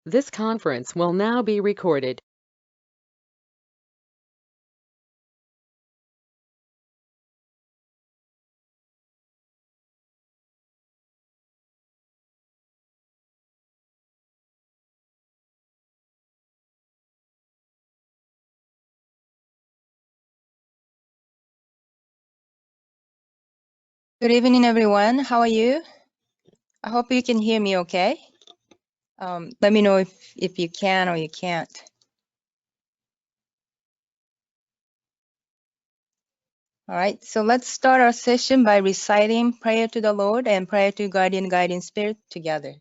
This conference will now be recorded. Good evening, everyone. How are you? I hope you can hear me okay. Let me know if you can or you can't. All right, so let's start our session by reciting prayer to the Lord and prayer to Guardian Guiding Spirit together.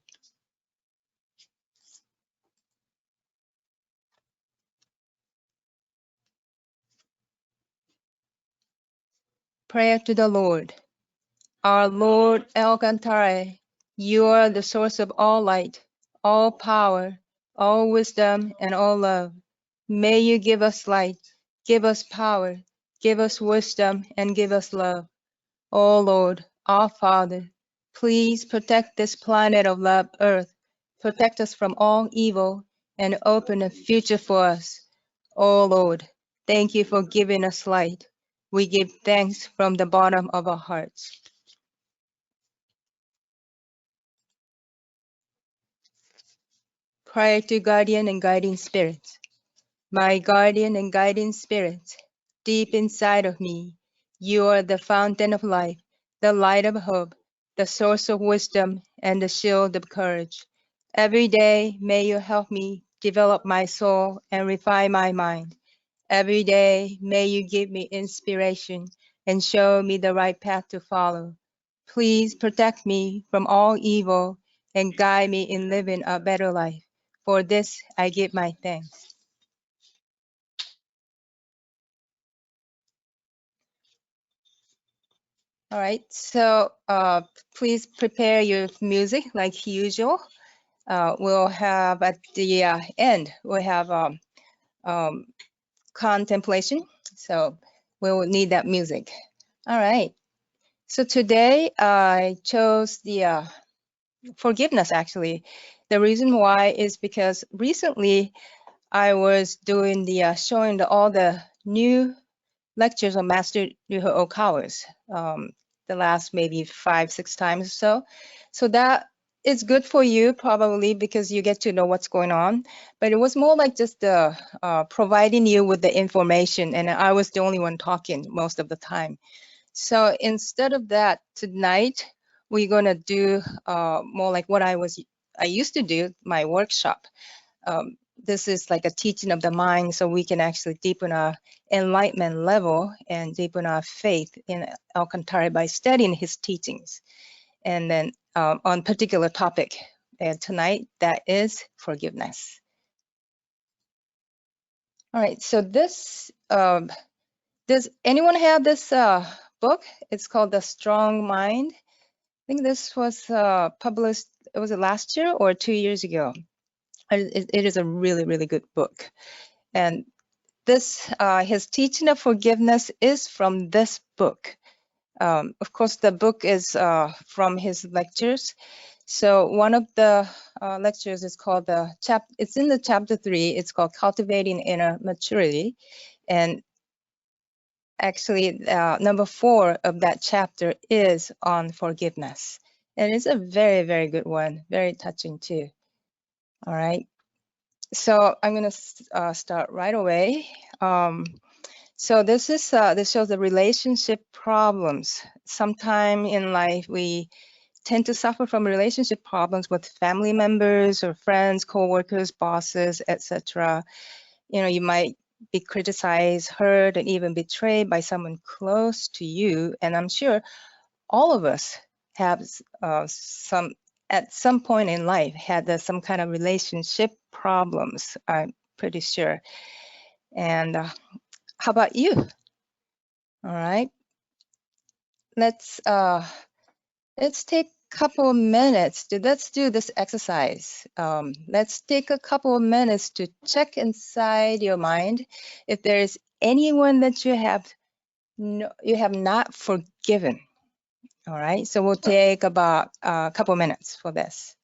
Prayer to the Lord. Our Lord Alcantara, you are the source of all light, all power, all wisdom, and all love. May you give us light, give us power, give us wisdom, and give us love. O Lord, our Father, please protect this planet of love, Earth. Protect us from all evil and open a future for us. O Lord, thank you for giving us light. We give thanks from the bottom of our hearts. Prayer to Guardian and Guiding Spirits. My guardian and guiding spirit, deep inside of me, you are the fountain of life, the light of hope, the source of wisdom, and the shield of courage. Every day, may you help me develop my soul and refine my mind. Every day, may you give me inspiration and show me the right path to follow. Please protect me from all evil and guide me in living a better life. For this, I give my thanks. All right, so please prepare your music like usual. We'll have at the end, we'll have um, contemplation. So we will need that music. All right, so today I chose the forgiveness actually. The reason why is because recently I was doing the showing all the new lectures on Master Ryuho Okawa's, the last maybe 5-6 times or so. So that is good for you probably because you get to know what's going on. But it was more like just providing you with the information, and I was the only one talking most of the time. So instead of that, tonight we're gonna do more like what I used to do, my workshop. This is like a teaching of the mind, so we can actually deepen our enlightenment level and deepen our faith in Alcantara by studying his teachings. And then on particular topic tonight, that is forgiveness. All right, so this, does anyone have this book? It's called The Strong Mind. I think this was published, was it last year or 2 years ago? It is a really, really good book. And this, his teaching of forgiveness is from this book. Of course, the book is from his lectures. So one of the lectures is called it's in the chapter 3. It's called Cultivating Inner Maturity. And actually, number 4 of that chapter is on forgiveness. And it's a very, very good one, very touching too. All right. So I'm going to start right away. So this shows the relationship problems. Sometime in life, we tend to suffer from relationship problems with family members or friends, co-workers, bosses, etc. You know, you might be criticized, hurt, and even betrayed by someone close to you. And I'm sure all of us have at some point in life had some kind of relationship problems. I'm pretty sure. And how about you? All right. Let's take a couple of minutes let's do this exercise. Let's take a couple of minutes to check inside your mind if there is anyone that you have not forgiven. All right, so we'll take about a couple of minutes for this.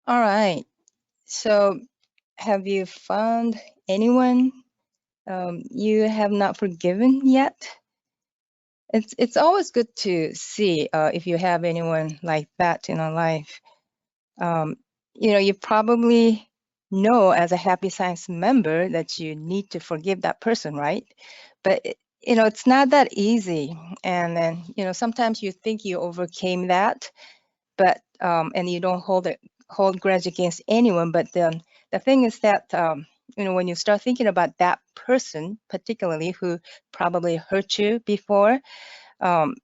All right. So, have you found anyone you have not forgiven yet? It's always good to see if you have anyone like that in our life. Um, you probably know as a Happy Science member that you need to forgive that person, right? But it's not that easy. And then, sometimes you think you overcame that, but and you don't hold grudge against anyone. But the thing is that when you start thinking about that person, particularly who probably hurt you before, um,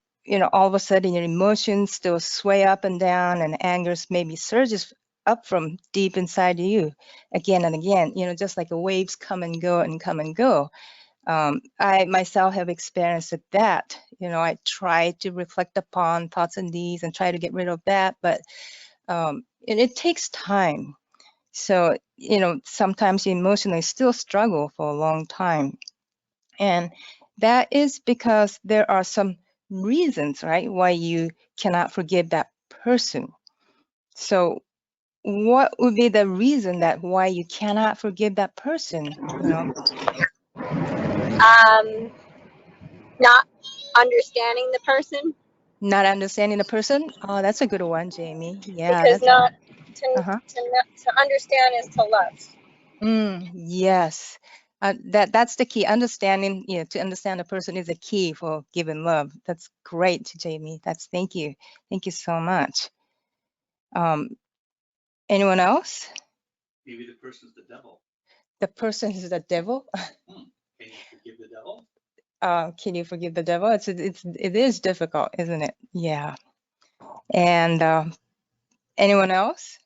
all of a sudden your emotions still sway up and down, and anger maybe surges up from deep inside you again and again. Just like the waves come and go and come and go. I myself have experienced that. I try to reflect upon thoughts and deeds and try to get rid of that, but it takes time. So, sometimes you emotionally still struggle for a long time. And that is because there are some reasons, right, why you cannot forgive that person. So, what would be the reason that why you cannot forgive that person? Not understanding the person. Not understanding the person. Oh, that's a good one, Jamie. Yeah, Because that's not uh-huh. to understand is to love. Yes. That's the key. Understanding, to understand a person is a key for giving love. That's great, Jamie. Thank you. Thank you so much. Anyone else? Maybe the person's the devil. The person is the devil. Can you forgive the devil? Can you forgive the devil? It is difficult, isn't it? Yeah. And anyone else?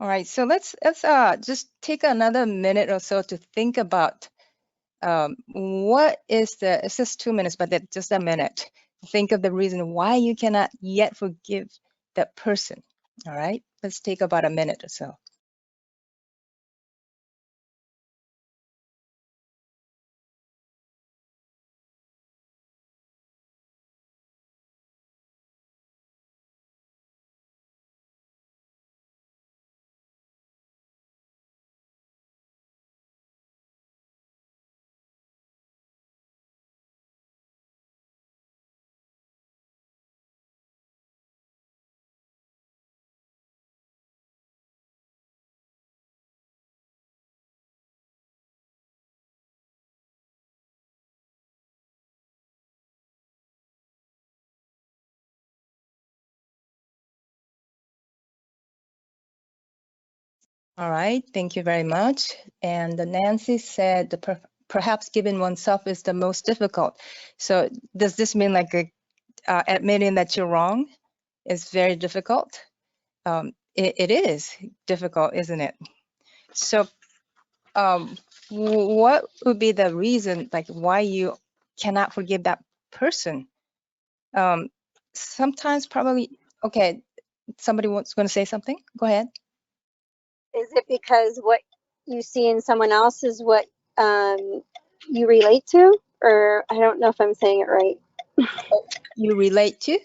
All right. So let's just take another minute or so to think about what is it's just 2 minutes, but just a minute. Think of the reason why you cannot yet forgive that person. All right. Let's take about a minute or so. All right, thank you very much. And Nancy said perhaps giving oneself is the most difficult. So does this mean like admitting that you're wrong is very difficult? It is difficult, isn't it? So what would be the reason, like why you cannot forgive that person? Sometimes probably, okay, somebody wants going to say something? Go ahead. Is it because what you see in someone else is what you relate to? Or I don't know if I'm saying it right. You relate to? Is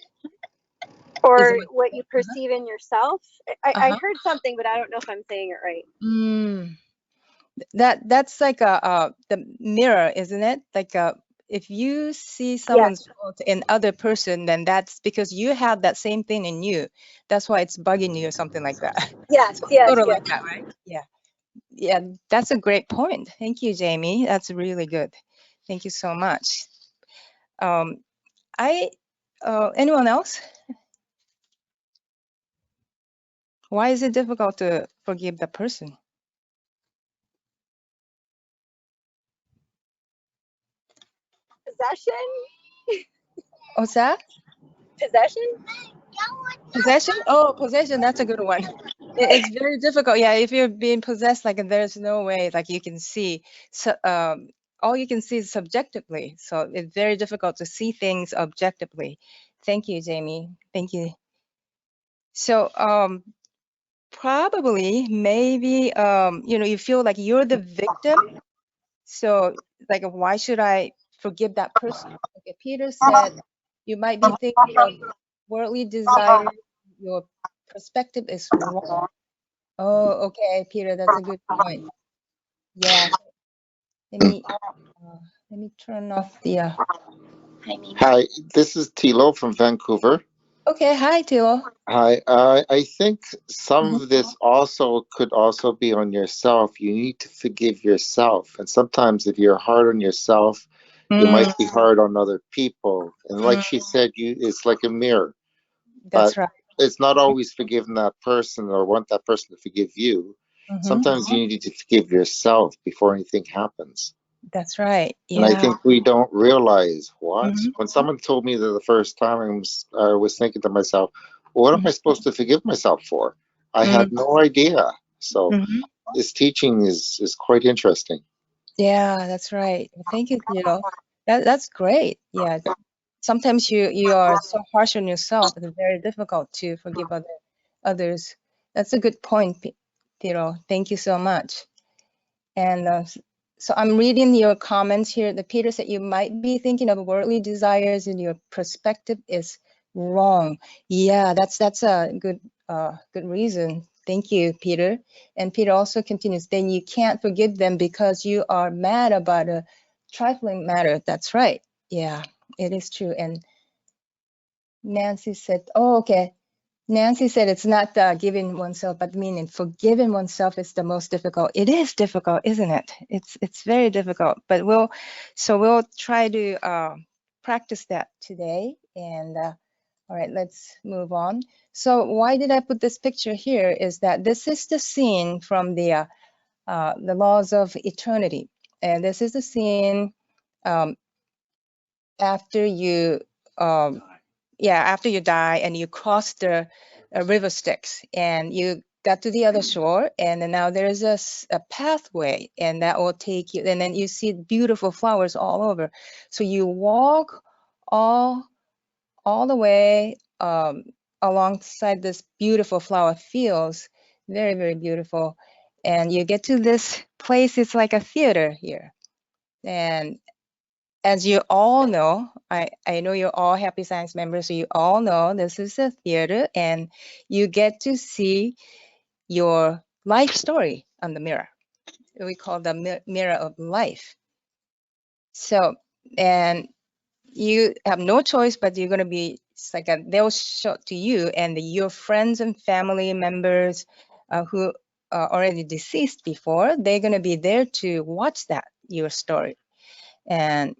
Or it what you perceive in yourself. I uh-huh. heard something, but I don't know if I'm saying it right. That's like the mirror, isn't it? Like if you see someone's Yes. fault in other person, then that's because you have that same thing in you. That's why it's bugging you or something like that. Yes, So, yes, sort of yes. like that, right? Yeah. Yeah, that's a great point. Thank you, Jamie. That's really good. Thank you so much. I anyone else? Why is it difficult to forgive the person? Possession? What's that? Possession? Possession? Oh, possession, that's a good one. It's very difficult. Yeah, if you're being possessed, like there's no way like you can see. So all you can see is subjectively. So it's very difficult to see things objectively. Thank you, Jamie. Thank you. So probably maybe you feel like you're the victim. So like why should I forgive that person? Okay, Peter said you might be thinking of worldly desires your perspective is wrong. Oh, okay, Peter, that's a good point. Yeah, let me turn off the. Hi, this is Tilo from Vancouver. Okay, hi, Tilo. Hi, I think some of this also could also be on yourself. You need to forgive yourself. And sometimes if you're hard on yourself, you might be hard on other people. And like she said, it's like a mirror. That's But right. it's not always forgiving that person or want that person to forgive you. Sometimes you need to forgive yourself before anything happens. That's right. And I Yeah. think we don't realize what. When someone told me that the first time, I was thinking to myself, what am I supposed to forgive myself for? I had no idea. So this teaching is quite interesting. Yeah, that's right. Well, thank you, Tilo. That's great. Yeah. Sometimes you are so harsh on yourself. It's very difficult to forgive others. That's a good point, Tilo. Thank you so much. And so I'm reading your comments here. The Peter said you might be thinking of worldly desires and your perspective is wrong. Yeah, that's a good reason. Thank you, Peter. And Peter also continues, then you can't forgive them because you are mad about a trifling matter. That's right. Yeah, it is true. And Nancy said, oh, okay. Nancy said it's not giving oneself, but meaning forgiving oneself is the most difficult. It is difficult, isn't it? It's very difficult. But we'll try to practice that today. And all right, let's move on. So why did I put this picture here? Is that this is the scene from the Laws of Eternity, and this is the scene after you. After you die and you cross the river Styx and you got to the other shore, and then now there's a pathway, and that will take you, and then you see beautiful flowers all over. So you walk all the way alongside this beautiful flower fields, very, very beautiful. And you get to this place, it's like a theater here. And as you all know, I know you're all Happy Science members, so you all know this is a theater, and you get to see your life story on the mirror. We call the mirror of life. So, and you have no choice, but you're going to be, it's like they'll show it to you, and your friends and family members who are already deceased before, they're going to be there to watch that, your story. And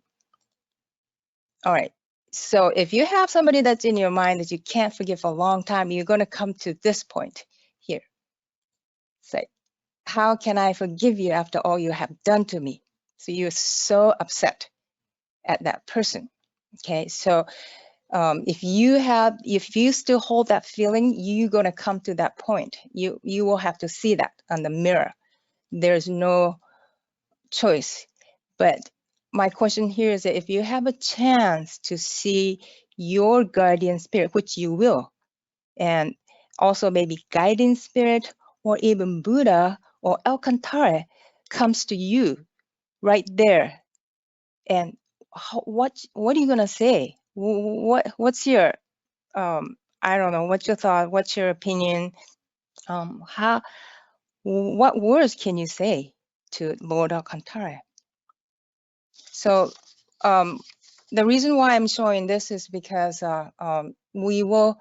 all right. So if you have somebody that's in your mind that you can't forgive for a long time, you're going to come to this point here. Say, how can I forgive you after all you have done to me? So you're so upset at that person. Okay. So if you still hold that feeling, you're going to come to that point. You will have to see that on the mirror. There's no choice. But my question here is that if you have a chance to see your guardian spirit, which you will, and also maybe guiding spirit or even Buddha or Alcantara comes to you right there, and what are you gonna say? What's your I don't know, what's your thought? What's your opinion? What words can you say to Lord Alcantara? So the reason why I'm showing this is because we will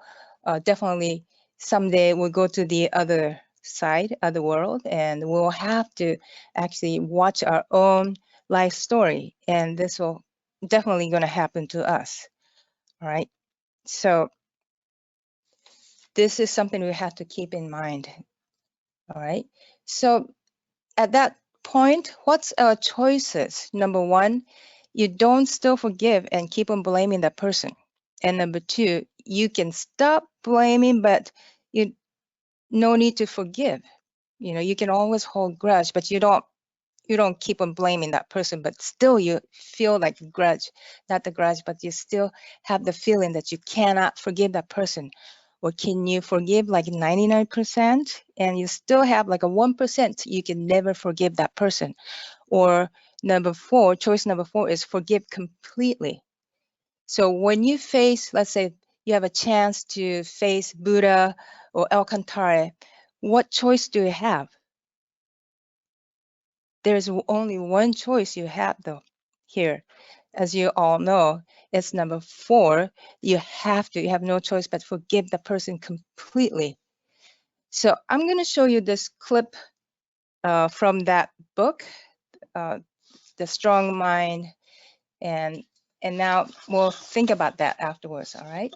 definitely someday we'll go to the other side of the world, and we'll have to actually watch our own life story, and this will definitely going to happen to us. All right. So this is something we have to keep in mind. All right. So at that point, what's our choices? Number one, you don't still forgive and keep on blaming that person. And number two, you can stop blaming, but you no need to forgive. You know, you can always hold grudge, but you don't keep on blaming that person, but still you feel like a grudge, not the grudge, but you still have the feeling that you cannot forgive that person. Or can you forgive like 99% and you still have like a 1% you can never forgive that person? Or choice number four is forgive completely. So when you face, let's say you have a chance to face Buddha or Alcantara, what choice do you have? There's only one choice you have though here. As you all know, it's number 4. You have no choice but forgive the person completely. So I'm going to show you this clip from that book, The Strong Mind, and now we'll think about that afterwards, all right?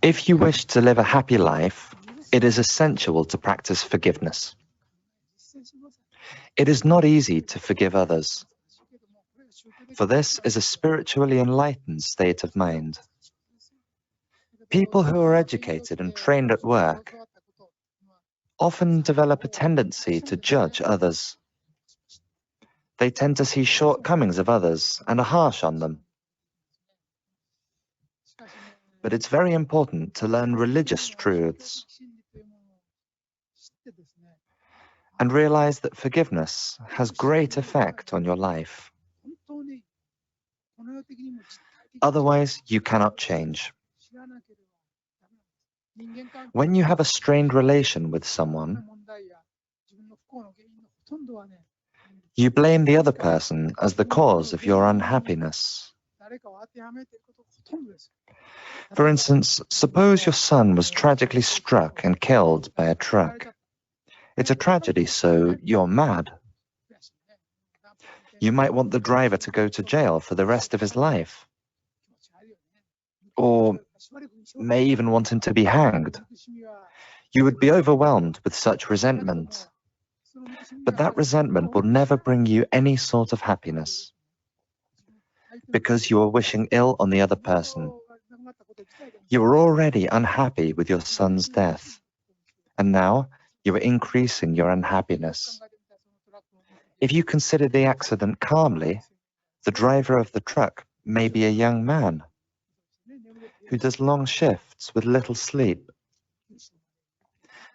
If you wish to live a happy life, it is essential to practice forgiveness. It is not easy to forgive others, for this is a spiritually enlightened state of mind. People who are educated and trained at work often develop a tendency to judge others. They tend to see shortcomings of others and are harsh on them. But it's very important to learn religious truths and realize that forgiveness has great effect on your life. Otherwise, you cannot change. When you have a strained relation with someone, you blame the other person as the cause of your unhappiness. For instance, suppose your son was tragically struck and killed by a truck. It's a tragedy, so you're mad. You might want the driver to go to jail for the rest of his life, or may even want him to be hanged. You would be overwhelmed with such resentment. But that resentment will never bring you any sort of happiness, because you are wishing ill on the other person. You are already unhappy with your son's death, and now you are increasing your unhappiness. If you consider the accident calmly, the driver of the truck may be a young man who does long shifts with little sleep.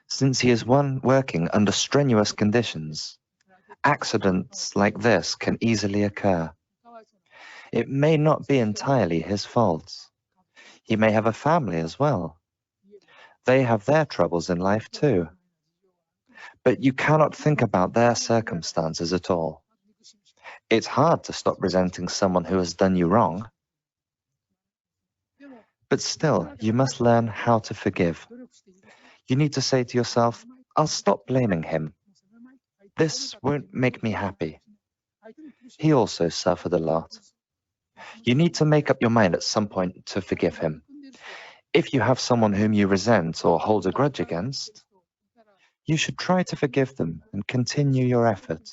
Since he is working under strenuous conditions, accidents like this can easily occur. It may not be entirely his fault. He may have a family as well. They have their troubles in life too. But you cannot think about their circumstances at all. It's hard to stop resenting someone who has done you wrong. But still, you must learn how to forgive. You need to say to yourself, I'll stop blaming him. This won't make me happy. He also suffered a lot. You need to make up your mind at some point to forgive him. If you have someone whom you resent or hold a grudge against, you should try to forgive them and continue your effort.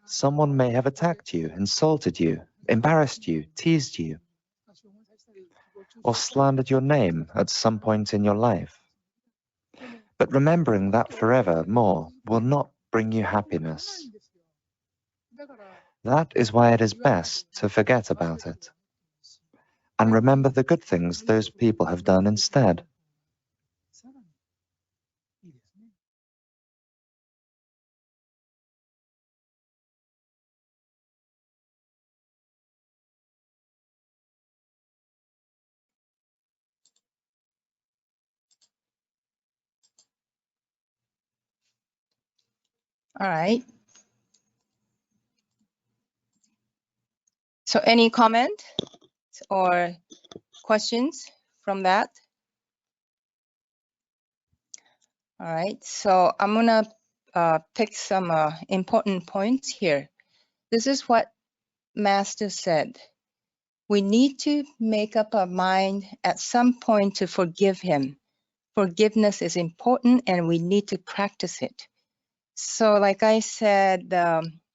Someone may have attacked you, insulted you, embarrassed you, teased you, or slandered your name at some point in your life. But remembering that forever more will not bring you happiness. That is why it is best to forget about it and remember the good things those people have done instead. All right. So any comment or questions from that? All right, so I'm gonna pick some important points here. This is what Master said. We need to make up our mind at some point to forgive him. Forgiveness is important and we need to practice it. So like I said,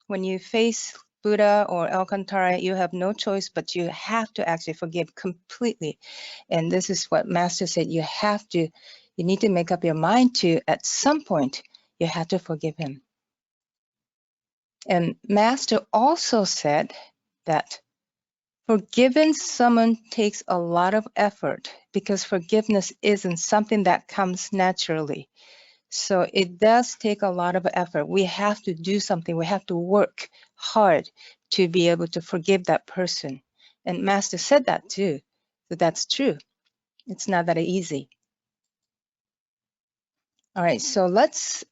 when you face Buddha or Alcantara, you have no choice, but you have to actually forgive completely. And this is what Master said, you need to make up your mind to, at some point, you have to forgive him. And Master also said that forgiving someone takes a lot of effort because forgiveness isn't something that comes naturally. So it does take a lot of effort. We have to do something. We have to work hard to be able to forgive that person. And Master said that too. So that's true. It's not that easy. All right, so let's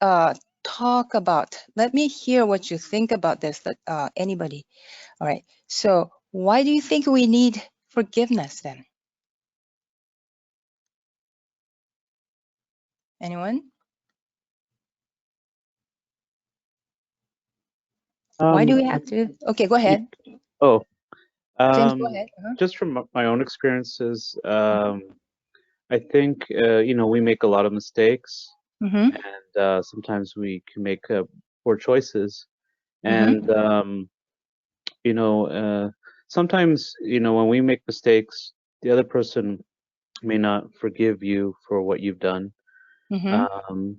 talk about, let me hear what you think about this, anybody. All right, so why do you think we need forgiveness then? Anyone? Why do we have to? Okay, go ahead. Oh, James, go ahead. just from my own experiences, I think we make a lot of mistakes, Mm-hmm. and sometimes we can make poor choices, Mm-hmm. and sometimes when we make mistakes, the other person may not forgive you for what you've done. Mm-hmm.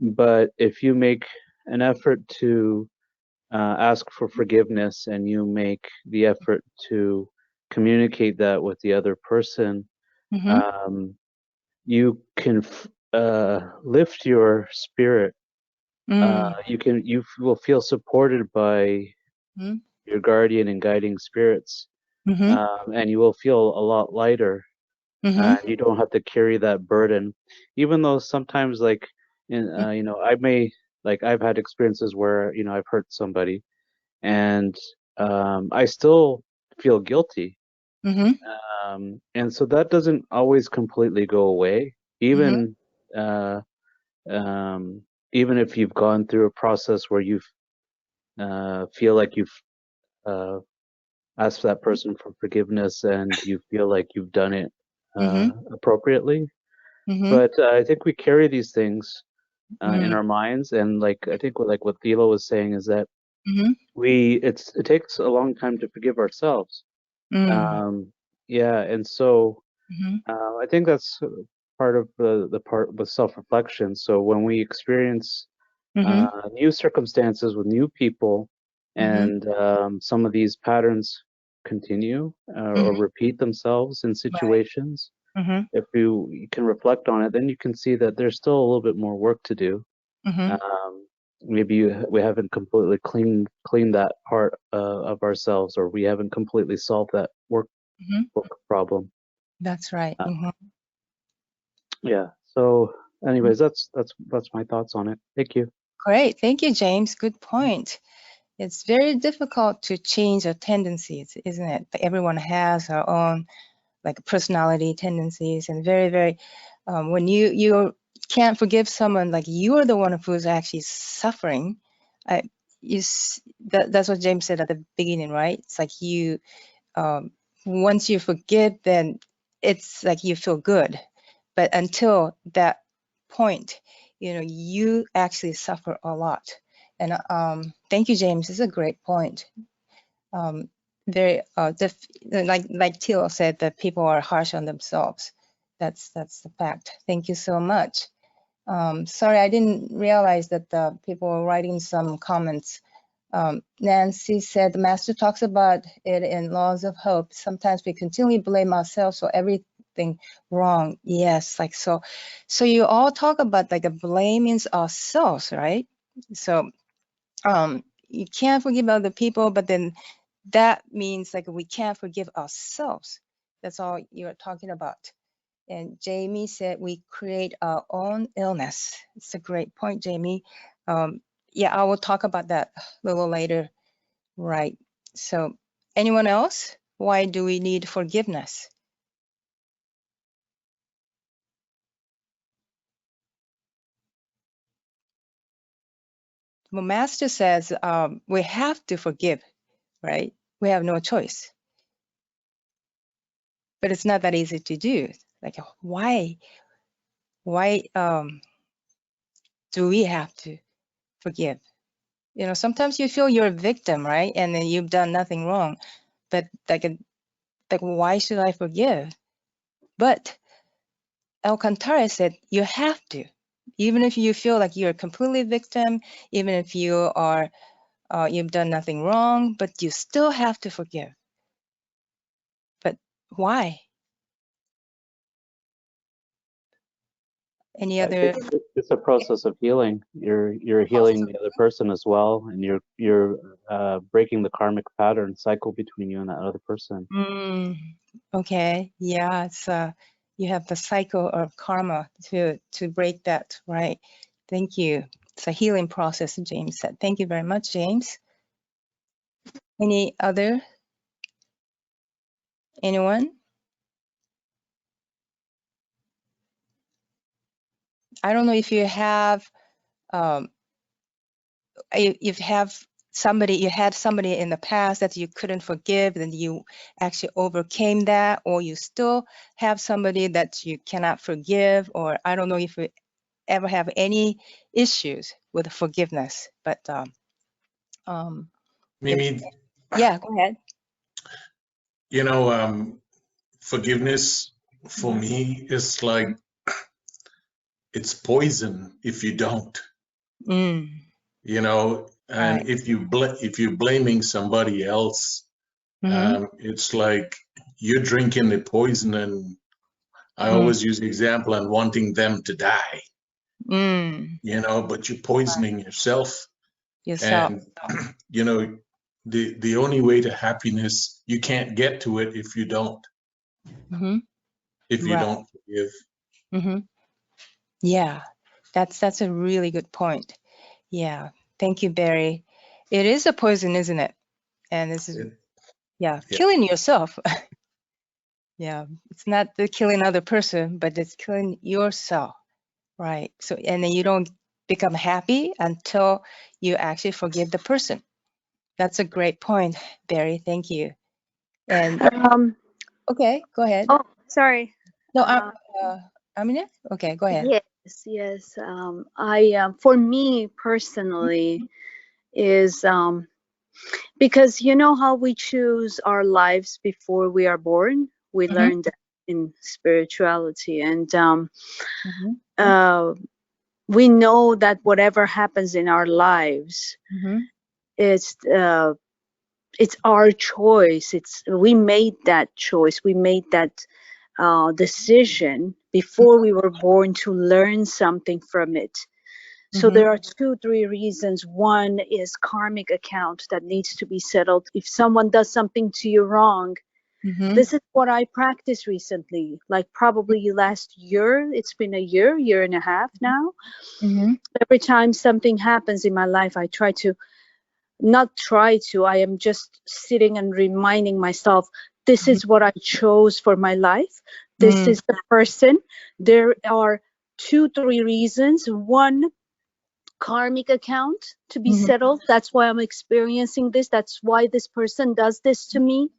But if you make an effort to ask for forgiveness and you make the effort to communicate that with the other person, Mm-hmm. you can lift your spirit. Mm. You will feel supported by Mm. your guardian and guiding spirits, Mm-hmm. and you will feel a lot lighter. Mm-hmm. You don't have to carry that burden, even though sometimes, like I've had experiences where I've hurt somebody, and I still feel guilty. Mm-hmm. And so that doesn't always completely go away, Mm-hmm. uh, um, even if you've gone through a process where you feel like you've uh, asked that person for forgiveness and you feel like you've done it Mm-hmm. appropriately. Mm-hmm. But I think we carry these things in Mm. our minds, and I think what Thilo was saying is that Mm-hmm. it takes a long time to forgive ourselves. Mm. Um, yeah, and so Mm-hmm. I think that's part of the part with self-reflection. So when we experience Mm-hmm. new circumstances with new people, Mm-hmm. and some of these patterns continue or Mm-hmm. repeat themselves in Right. situations, Mm-hmm. if you can reflect on it, then you can see that there's still a little bit more work to do. Mm-hmm. Maybe we haven't completely cleaned that part of ourselves, or we haven't completely solved that Mm-hmm. workbook problem. That's right. Uh, Mm-hmm. yeah. So, anyways, that's my thoughts on it. Thank you. Great. Thank you, James. Good point. It's very difficult to change our tendencies, isn't it? Everyone has our own like personality tendencies, and very, very when you can't forgive someone, like you're the one who's actually suffering. I, that's what James said at the beginning, right? It's like you once you forgive, then it's like you feel good. But until that point, you actually suffer a lot. And thank you, James. This is a great point. Um, very like Teal said, that people are harsh on themselves. That's the fact. Thank you so much. Sorry, I didn't realize that the people were writing some comments. Nancy said the master talks about it in Laws of Hope. Sometimes we continually blame ourselves for everything wrong. Yes, like so. So you all talk about like a blaming ourselves, right? So you can't forgive other people, but then that means like we can't forgive ourselves. That's all you're talking about. And Jamie said we create our own illness. It's a great point, Jamie. Yeah, I will talk about that a little later. Right. So anyone else? Why do we need forgiveness? Well, Master says we have to forgive, right? We have no choice. But it's not that easy to do. Like, why do we have to forgive? Sometimes you feel you're a victim, right? And then you've done nothing wrong. But like why should I forgive? But Alcantara said you have to. Even if you feel like you're a completely victim, even if you are You've done nothing wrong, but you still have to forgive. But why? Any other? It's a process of healing. You're healing the other person as well, and you're breaking the karmic pattern cycle between you and that other person. Okay, yeah, it's you have the cycle of karma to break that, right? Thank you. It's a healing process, James said. Thank you very much, James. Any other? Anyone? I don't know if you have you had somebody in the past that you couldn't forgive, and you actually overcame that, or you still have somebody that you cannot forgive, or I don't know if you ever have any issues with forgiveness, but Mimi, yeah, go ahead. you know, forgiveness for me is like it's poison if you don't. You know, and Right. if you're blaming somebody else, it's like you're drinking the poison, and I always use the example and wanting them to die. You know, but you're poisoning yourself. And you know, the only way to happiness, you can't get to it if you don't. If you don't forgive. Yeah, that's a really good point. Yeah, thank you, Barry. It is a poison, isn't it? And this is killing yourself. Yeah, it's not the killing other person, but it's killing yourself, right? So, and then you don't become happy until you actually forgive the person. That's a great point, Barry. Thank you. And okay, go ahead. Oh, sorry. No, Amina? Okay, go ahead. Yes. For me personally, is because you know how we choose our lives before we are born. We learned that in spirituality, and we know that whatever happens in our lives, it's our choice. We made that choice. We made that decision before we were born to learn something from it. So there are 2-3 reasons. One is karmic account that needs to be settled. If someone does something to you wrong, this is what I practiced recently, like probably last year. It's been a year and a half now. Every time something happens in my life, I I am just sitting and reminding myself, this is what I chose for my life. This is the person. There are 2-3 reasons. One, karmic account to be settled. That's why I'm experiencing this. That's why this person does this to me.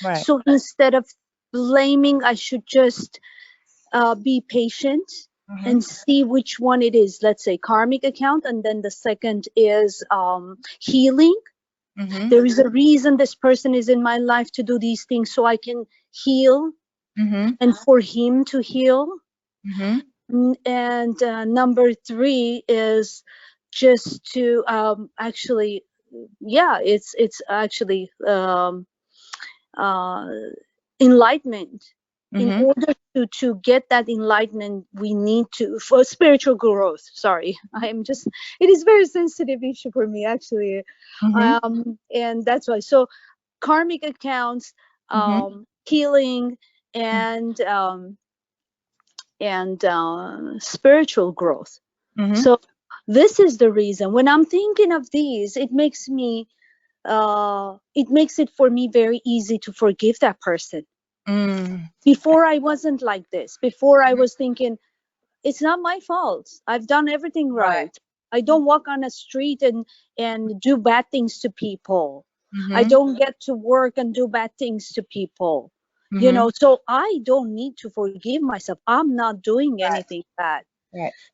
Right. So instead of blaming, I should just be patient and see which one it is. Let's say karmic account, and then the second is healing. There is a reason this person is in my life to do these things, so I can heal and for him to heal. And number 3 is just to actually, it's actually enlightenment. In order to get that enlightenment, we need to, for spiritual growth, sorry, it is very sensitive issue for me, actually. And that's why. So karmic accounts, healing, and spiritual growth. So this is the reason. When I'm thinking of these, it makes it for me very easy to forgive that person. Before I wasn't like this. Before I was thinking, it's not my fault. I've done everything right. I don't walk on a street and do bad things to people. I don't get to work and do bad things to people. You know, so I don't need to forgive myself. I'm not doing anything bad.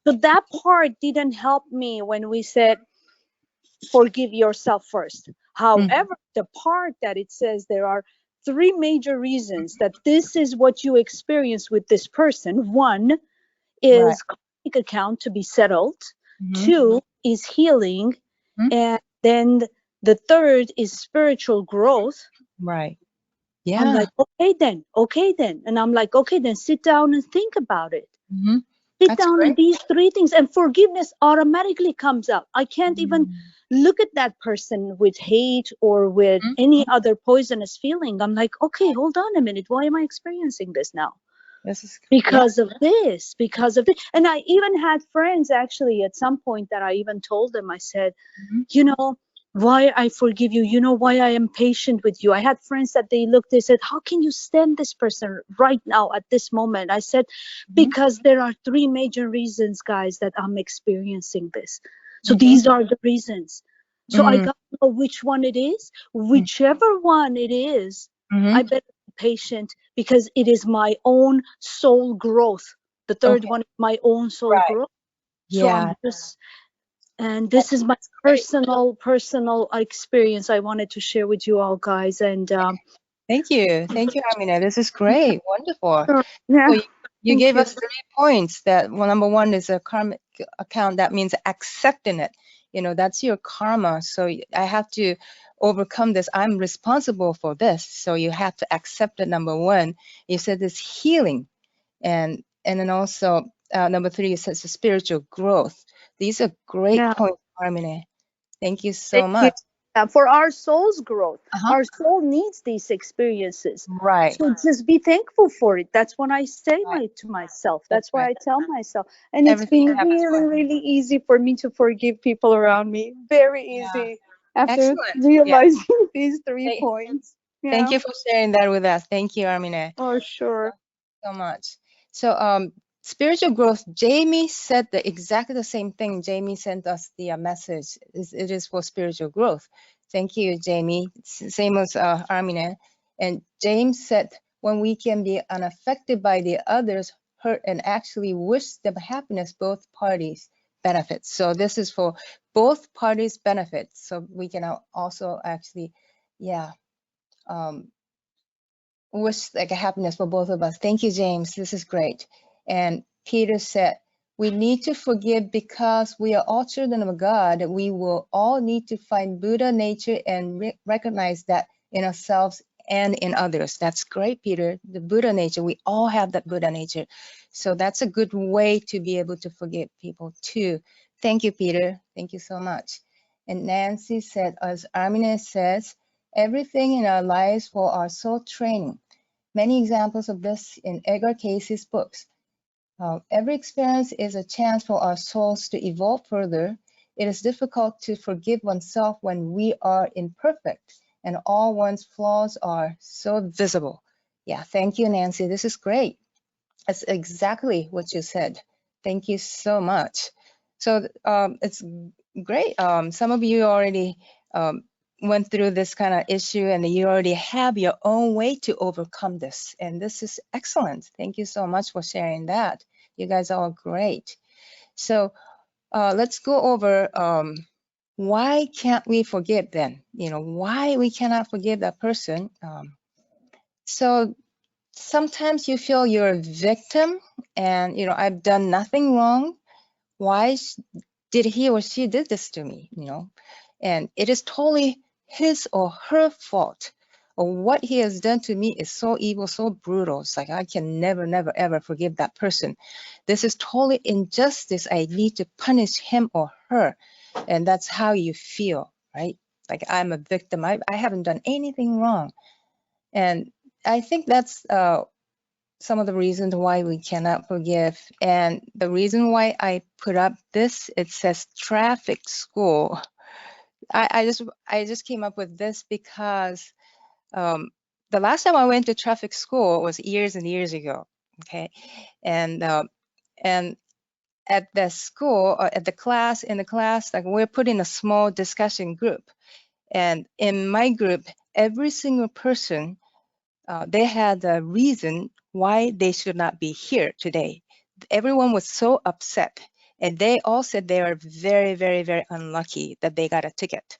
So that part didn't help me when we said, forgive yourself first. However, the part that it says there are 3 major reasons that this is what you experience with this person. 1 is karmic account to be settled. 2 is healing. And then The third is spiritual growth. Right. I'm Yeah. like, okay then. And I'm like, okay, then sit down and think about it. Mm-hmm. Sit That's down great. on these three things, and forgiveness automatically comes up. I can't even look at that person with hate or with any other poisonous feeling. I'm like, okay, hold on a minute. Why am I experiencing this now? This is Because of this, and I even had friends actually at some point that I even told them, I said, you know, why I forgive you, you know, why I am patient with you. I had friends that they said, how can you stand this person right now at this moment? I said, because there are three major reasons, guys, that I'm experiencing this. So these are the reasons. So I got to know which one it is. Whichever one it is, I better be patient, because it is my own soul growth. The third one is my own soul growth. So I'm just, and this is my personal experience I wanted to share with you all, guys. And thank you, Amina. This is great, wonderful. yeah, So you gave you. us 3 points. That well, number one is a karmic account. That means accepting it. You know, that's your karma. So I have to overcome this. I'm responsible for this. So you have to accept it. Number one, you said this healing, and then also number 3, you said spiritual growth. These are great points, Harmony. Thank you so much. For our soul's growth, Uh-huh. our soul needs these experiences. Right. So just be thankful for it. That's what I say to myself. That's what I tell myself. And Everything it's been really, really easy for me to forgive people around me. Very easy after realizing these 3 points. Thank you for sharing that with us. Thank you, Armine. Oh, sure. So much. So, spiritual growth. Jamie said exactly the same thing. Jamie sent us the message. It is for spiritual growth. Thank you, Jamie. Same as Armine. And James said, when we can be unaffected by the others' hurt and actually wish them happiness, both parties benefit. So this is for both parties benefit. So we can also actually, wish like a happiness for both of us. Thank you, James. This is great. And Peter said, we need to forgive because we are all children of God. We will all need to find Buddha nature and recognize that in ourselves and in others. That's great, Peter. The Buddha nature, we all have that Buddha nature. So that's a good way to be able to forgive people too. Thank you, Peter. Thank you so much. And Nancy said, as Armine says, everything in our lives for our soul training. Many examples of this in Edgar Cayce's books. Every experience is a chance for our souls to evolve further. It is difficult to forgive oneself when we are imperfect and all one's flaws are so visible. Yeah, thank you, Nancy. This is great. That's exactly what you said. Thank you so much. So it's great. Some of you already went through this kind of issue and you already have your own way to overcome this. And this is excellent. Thank you so much for sharing that. You guys are all great. So let's go over why can't we forgive then? You know, why we cannot forgive that person. So sometimes you feel you're a victim and, you know, I've done nothing wrong. Why did he or she did this to me, you know? And it is totally his or her fault. Or what he has done to me is so evil, so brutal. It's like I can never, never, ever forgive that person. This is totally injustice. I need to punish him or her. And that's how you feel, right? Like I'm a victim. I haven't done anything wrong. And I think that's some of the reasons why we cannot forgive. And the reason why I put up this, it says traffic school. I just came up with this because the last time I went to traffic school was years and years ago. Okay, and at the school, at the class, in the class, like we're put in a small discussion group, and in my group, every single person they had a reason why they should not be here today. Everyone was so upset, and they all said they are very, very, very unlucky that they got a ticket.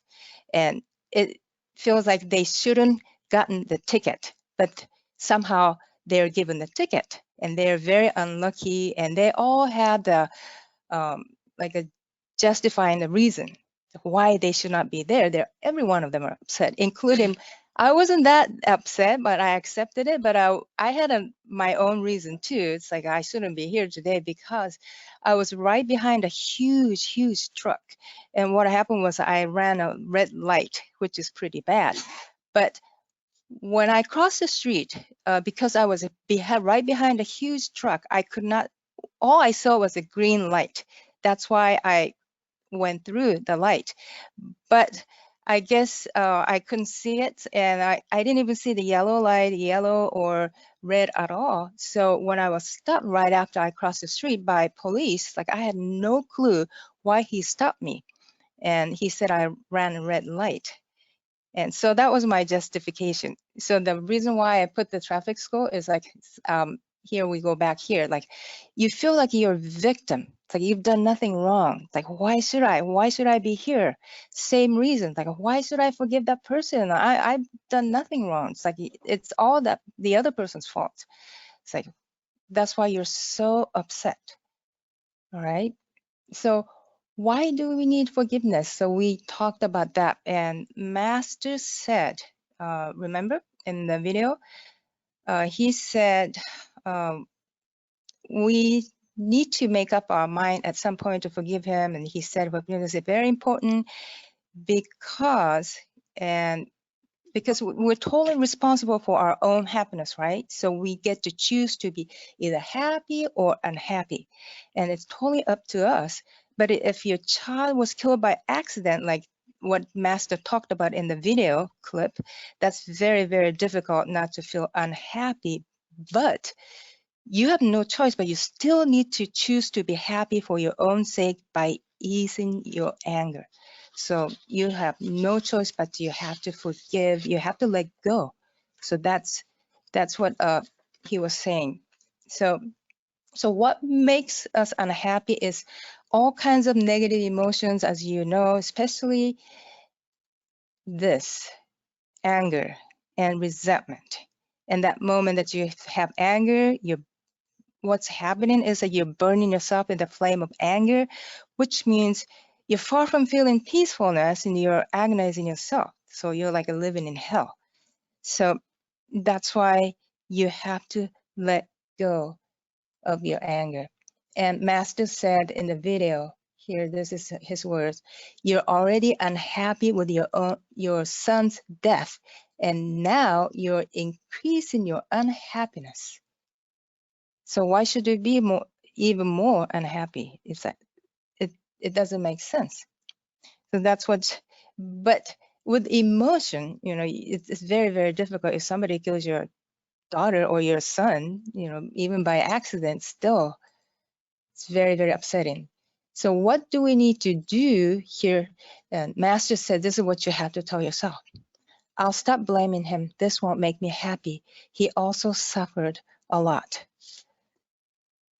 And it feels like they shouldn't gotten the ticket, but somehow they're given the ticket, and they're very unlucky, and they all had the like a justifying the reason. why they should not be there. Every one of them are upset, including I wasn't that upset, but I accepted it. But I had my own reason too. It's like I shouldn't be here today because I was right behind a huge truck. And what happened was I ran a red light, which is pretty bad. But when I crossed the street, because I was right behind a huge truck, I could not, all I saw was a green light. That's why I went through the light. But I guess I couldn't see it, and I didn't even see the yellow light, yellow or red at all. So when I was stopped right after I crossed the street by police, like I had no clue why he stopped me. And he said I ran a red light. And so that was my justification. So the reason why I put the traffic score is like, here we go back here. Like you feel like you're a victim. It's like you've done nothing wrong. It's like, why should I be here? Same reason. Like, why should I forgive that person? I've done nothing wrong. It's like, it's all that the other person's fault. It's like, that's why you're so upset. All right. So why do we need forgiveness? So we talked about that, and Master said, remember in the video, he said we need to make up our mind at some point to forgive him, and he said forgiveness is very important because we're totally responsible for our own happiness, right? So we get to choose to be either happy or unhappy, and it's totally up to us. But if your child was killed by accident, like what Master talked about in the video clip, that's very, very difficult not to feel unhappy. But you have no choice, but you still need to choose to be happy for your own sake by easing your anger. So you have no choice, but you have to forgive. You have to let go. So that's what he was saying. So what makes us unhappy is all kinds of negative emotions, as you know, especially this anger and resentment. And that moment that you have anger, what's happening is that you're burning yourself in the flame of anger, which means you're far from feeling peacefulness and you're agonizing yourself. So you're like living in hell. So that's why you have to let go of your anger. And Master said in the video here, this is his words, you're already unhappy with your son's death, and now you're increasing your unhappiness. So why should you be even more unhappy? It's that it doesn't make sense. So that's what. But with emotion, it's very, very difficult. If somebody kills your daughter or your son, even by accident, still, it's very, very upsetting. So what do we need to do here? And Master said, this is what you have to tell yourself. I'll stop blaming him. This won't make me happy. He also suffered a lot.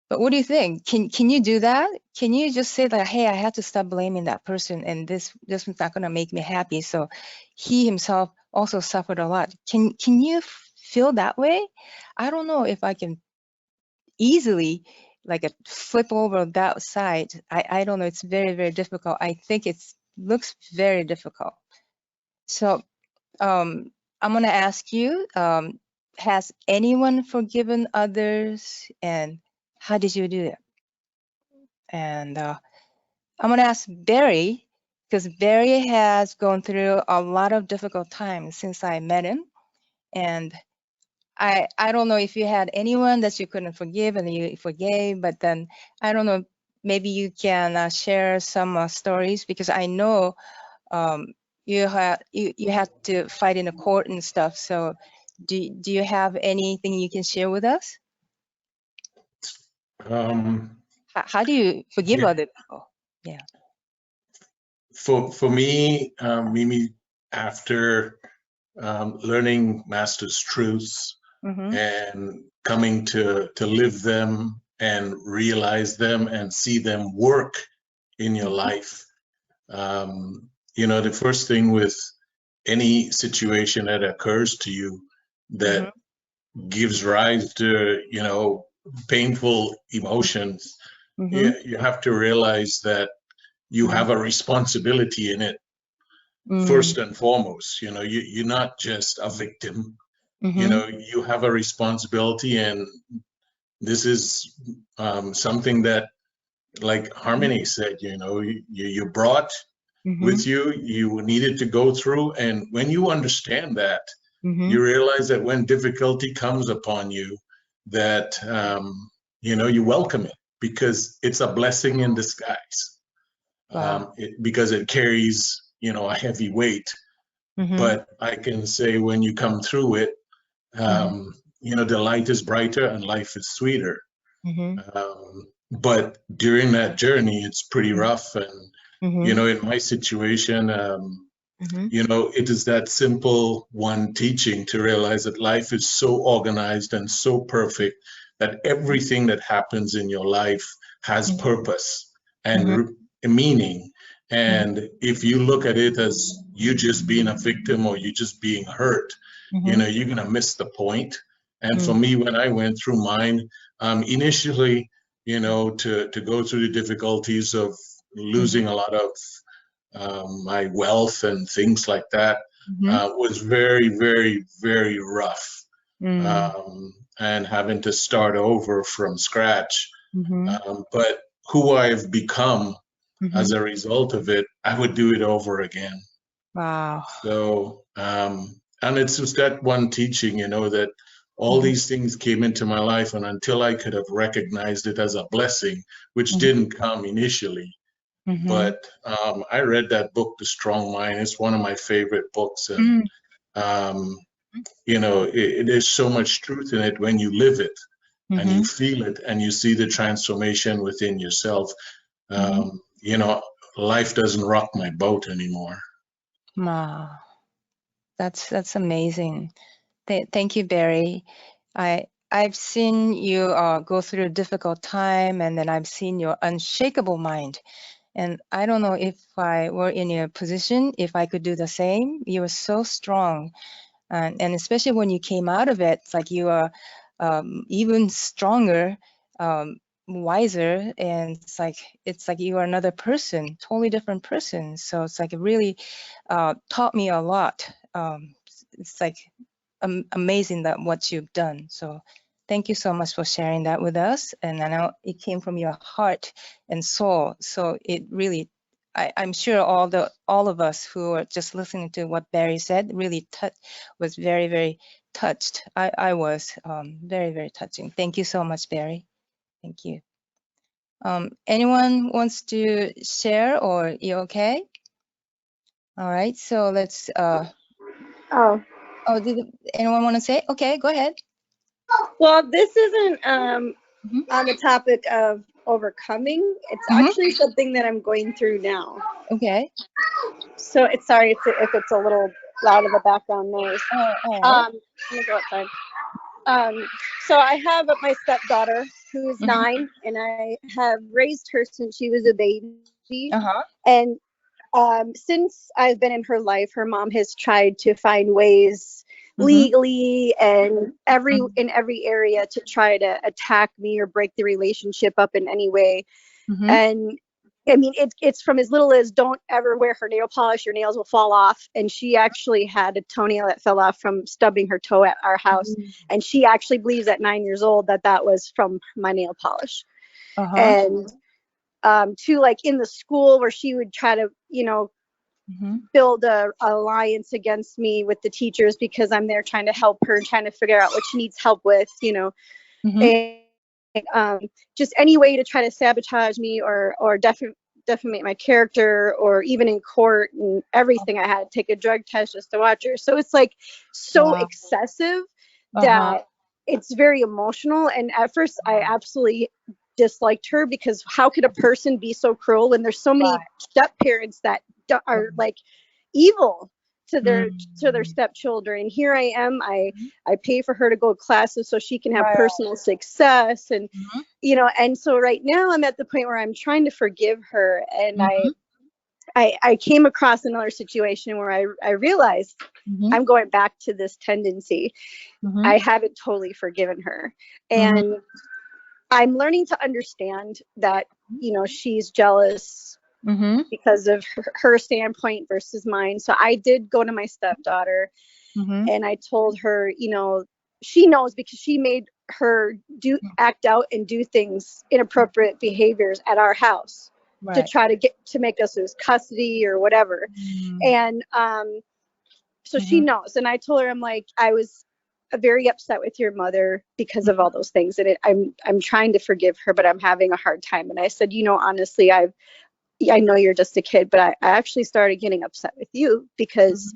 But what do you think? Can you do that? Can you just say that, hey, I have to stop blaming that person, and this is not going to make me happy? So he himself also suffered a lot. Can you feel that way? I don't know if I can easily flip over that side. I don't know. It's very, very difficult. I think it looks very difficult. So I'm going to ask you, has anyone forgiven others, and how did you do it? And I'm going to ask Barry, because Barry has gone through a lot of difficult times since I met him. And I don't know if you had anyone that you couldn't forgive and you forgave, but then I don't know, maybe you can share some stories, because I know you had to fight in the court and stuff. So do you have anything you can share with us? How do you forgive Yeah. other people? Yeah. For me, Mimi, after learning Master's truths and coming to live them and realize them and see them work in your life, the first thing with any situation that occurs to you that gives rise to painful emotions, you have to realize that you have a responsibility in it. First and foremost, you know, you're not just a victim. You know, you have a responsibility, and this is something that, like Harmony said, you know, you brought with you, you needed to go through. And when you understand that, you realize that when difficulty comes upon you, that, you know, you welcome it, because it's a blessing in disguise. Wow. Because it carries, you know, a heavy weight. But I can say when you come through it, you know, the light is brighter and life is sweeter. But during that journey, it's pretty rough. And, you know, in my situation, you know, it is that simple one teaching to realize that life is so organized and so perfect that everything that happens in your life has purpose and meaning. And if you look at it as you just being a victim or you just being hurt, you know, you're gonna miss the point. And for me, when I went through mine, initially, you know, to go through the difficulties of losing a lot of my wealth and things like that was very, very, very rough. And having to start over from scratch. But who I've become as a result of it, I would do it over again. Wow. So, and it's just that one teaching, you know, that all these things came into my life, and until I could have recognized it as a blessing, which didn't come initially. But I read that book, The Strong Mind. It's one of my favorite books. And, you know, there's so much truth in it when you live it and you feel it and you see the transformation within yourself. You know, life doesn't rock my boat anymore. Wow. That's amazing. Thank you, Barry. I've seen you go through a difficult time, and then I've seen your unshakable mind. And I don't know if I were in your position, if I could do the same. You were so strong. And especially when you came out of it, it's like you are even stronger, wiser, and it's like you are another person, totally different person. So it's like it really taught me a lot. It's like amazing that what you've done. So thank you so much for sharing that with us. And I know it came from your heart and soul. So it really, I'm sure all of us who are just listening to what Barry said really was very, very touched. I was very, very touching. Thank you so much, Barry. Thank you. Anyone wants to share, or you okay? All right, so let's did anyone want to say? Okay, go ahead. Well, this isn't on the topic of overcoming. It's actually something that I'm going through now. Okay. So it's sorry if it's a little loud of a background noise. Right. Let me go outside. So I have my stepdaughter who's 9, and I have raised her since she was a baby. And since I've been in her life, her mom has tried to find ways legally and in every area to try to attack me or break the relationship up in any way. And I mean, it's from as little as don't ever wear her nail polish, your nails will fall off. And she actually had a toenail that fell off from stubbing her toe at our house. And she actually believes at 9 years old that was from my nail polish. And to like in the school where she would try to, you know, build a alliance against me with the teachers because I'm there trying to help her and trying to figure out what she needs help with, you know. And just any way to try to sabotage me or defamate my character, or even in court and everything. I had to take a drug test just to watch her. So it's like so excessive that it's very emotional. And at first I absolutely disliked her, because how could a person be so cruel when there's so many step parents that are like evil to their stepchildren? And here I am, I pay for her to go to classes so she can have personal success, and you know. And so right now I'm at the point where I'm trying to forgive her, and I came across another situation where I realized I'm going back to this tendency. I haven't totally forgiven her, and I'm learning to understand that, you know, she's jealous because of her standpoint versus mine. So I did go to my stepdaughter and I told her, you know, she knows because she made her act out and do things, inappropriate behaviors at our house to try to make us lose custody or whatever. And so she knows. And I told her, I'm like, I was very upset with your mother because of all those things, and I'm trying to forgive her, but I'm having a hard time. And I said, you know, honestly, I know you're just a kid, but I actually started getting upset with you because,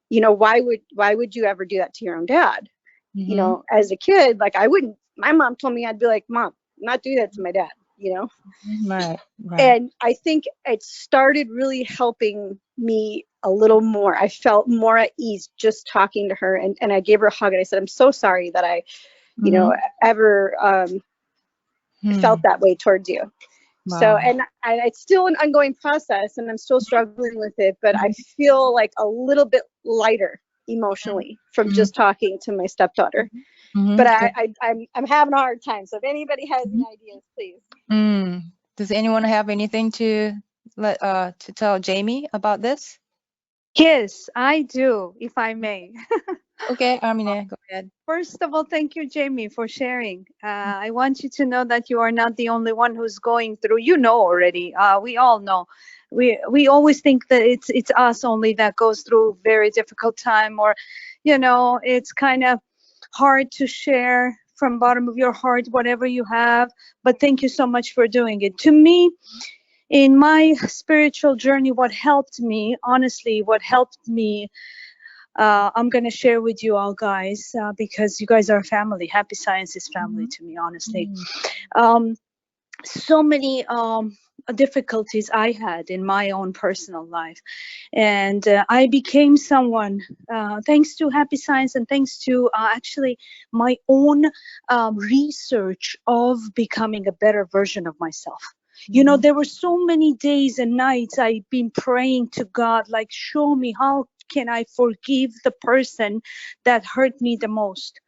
you know, why would you ever do that to your own dad? You know, as a kid, like I wouldn't. My mom told me, I'd be like, Mom, not do that to my dad. You know, Right. and I think it started really helping me a little more. I felt more at ease just talking to her, and I gave her a hug and I said, I'm so sorry that I, you know, ever felt that way towards you. So, and it's still an ongoing process and I'm still struggling with it, but I feel like a little bit lighter emotionally from just talking to my stepdaughter. But I'm having a hard time. So if anybody has any ideas, please. Does anyone have anything to tell Jamie about this? Yes, I do, if I may. Okay, Armine, go ahead. First of all, thank you, Jamie, for sharing. I want you to know that you are not the only one who's going through. You know already. We all know. We always think that it's us only that goes through very difficult time, or, you know, it's kind of hard to share from bottom of your heart whatever you have. But thank you so much for doing it. To me, in my spiritual journey, what helped me, honestly, I'm going to share with you all guys, because you guys are family. Happy Science is family to me, honestly. So many difficulties I had in my own personal life. And I became someone, thanks to Happy Science and thanks to actually my own research of becoming a better version of myself. You know, there were so many days and nights I've been praying to God, like, show me, how can I forgive the person that hurt me the most?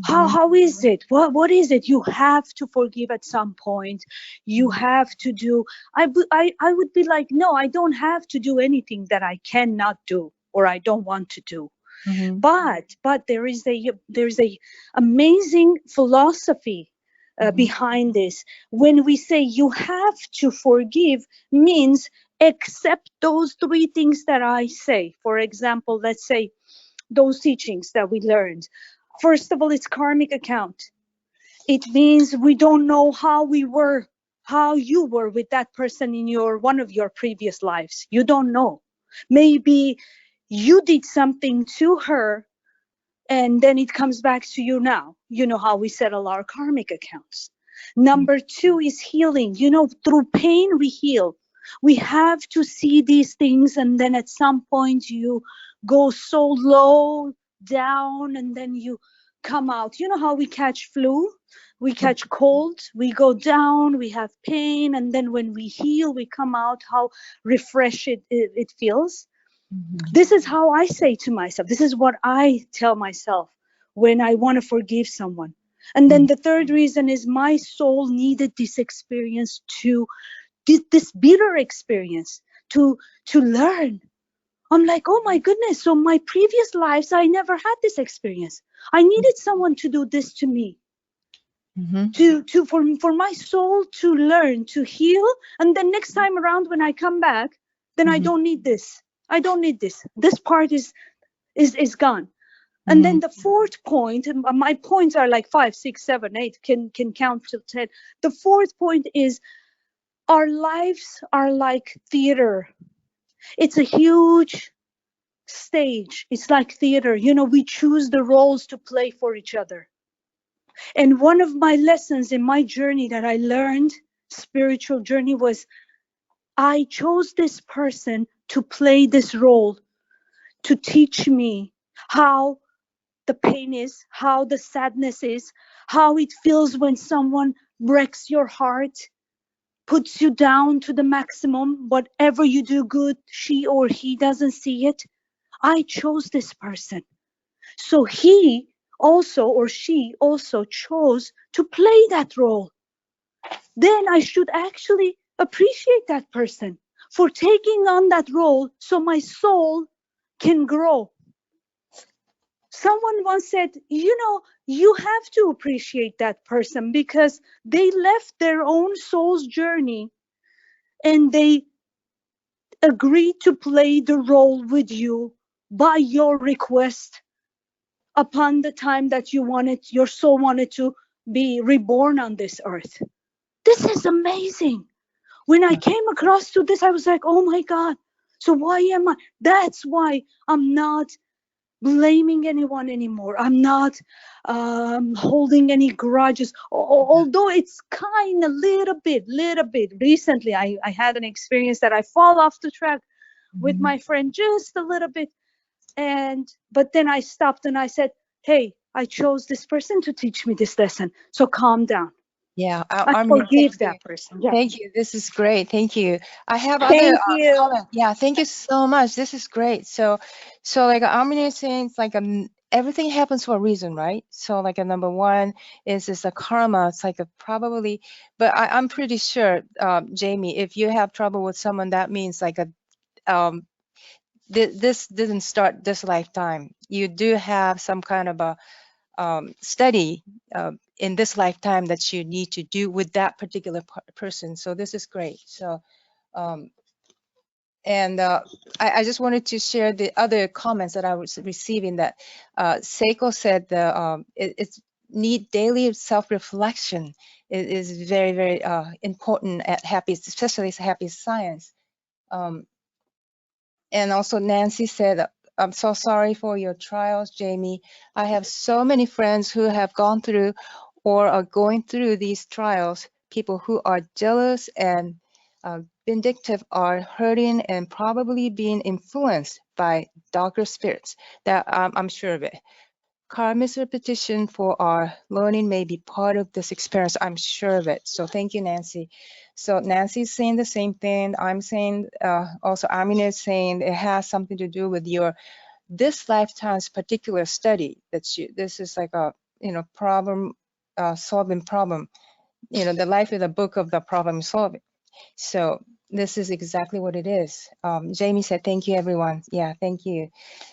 How is it? What is it? You have to forgive at some point. You have to do. I would be like, no, I don't have to do anything that I cannot do or I don't want to do. But there is a amazing philosophy behind this. When we say you have to forgive, means accept those three things that I say. For example, let's say those teachings that we learned. First of all, it's karmic account. It means we don't know how you were with that person in one of your previous lives. You don't know. Maybe you did something to her and then it comes back to you now. You know how we settle our karmic accounts. Number two is healing. You know, through pain we heal. We have to see these things, and then at some point you go so low down and then you come out. You know how we catch flu? We catch cold, we go down, we have pain, and then when we heal, we come out, how refreshed it feels. This is how I say to myself. This is what I tell myself when I want to forgive someone. And then the third reason is my soul needed this experience this bitter experience to learn. I'm like, oh my goodness. So my previous lives, I never had this experience. I needed someone to do this to me. For my soul to learn, to heal. And then next time around when I come back, then I don't need this. I don't need this. This part is gone. And then the fourth point, and my points are like 5, 6, 7, 8, can count to 10. The fourth point is our lives are like theater. It's a huge stage. It's like theater. You know, we choose the roles to play for each other. And one of my lessons in my journey that I learned, spiritual journey, was I chose this person to play this role, to teach me how the pain is, how the sadness is, how it feels when someone breaks your heart, puts you down to the maximum. Whatever you do good, she or he doesn't see it. I chose this person. So he also, or she also, chose to play that role. Then I should actually appreciate that person for taking on that role so my soul can grow. Someone once said, you know, you have to appreciate that person because they left their own soul's journey and they agreed to play the role with you by your request upon the time that your soul wanted to be reborn on this earth. This is amazing. When I came across to this, I was like, oh my God. So why am I? That's why I'm not blaming anyone anymore. I'm not holding any grudges. Although it's kind of little bit. Recently, I had an experience that I fall off the track with my friend just a little bit. But then I stopped and I said, hey, I chose this person to teach me this lesson. So calm down. Yeah, I forgive that person. Yeah. Thank you. This is great. Thank you. I have other Thank you. comments. Yeah, thank you so much. This is great. So like Armin is saying, it's like everything happens for a reason, right? So like a number one is a karma. It's like a probably, but I'm pretty sure, Jamie, if you have trouble with someone, that means like this didn't start this lifetime. You do have some kind of a study in this lifetime that you need to do with that particular person. So this is great. So I just wanted to share the other comments that I was receiving, that Seiko said it's need daily self-reflection is very, very important at happy, especially happy science. And also Nancy said, I'm so sorry for your trials, Jamie. I have so many friends who have gone through or are going through these trials. People who are jealous and vindictive are hurting and probably being influenced by darker spirits. That I'm sure of it. Karma's repetition for our learning may be part of this experience. I'm sure of it. So thank you, Nancy. So Nancy's saying the same thing. I'm saying also Amina is saying it has something to do with this lifetime's particular study. This is like a problem solving problem. The life is a book of the problem solving. So this is exactly what it is. Jamie said, thank you, everyone. Yeah, thank you.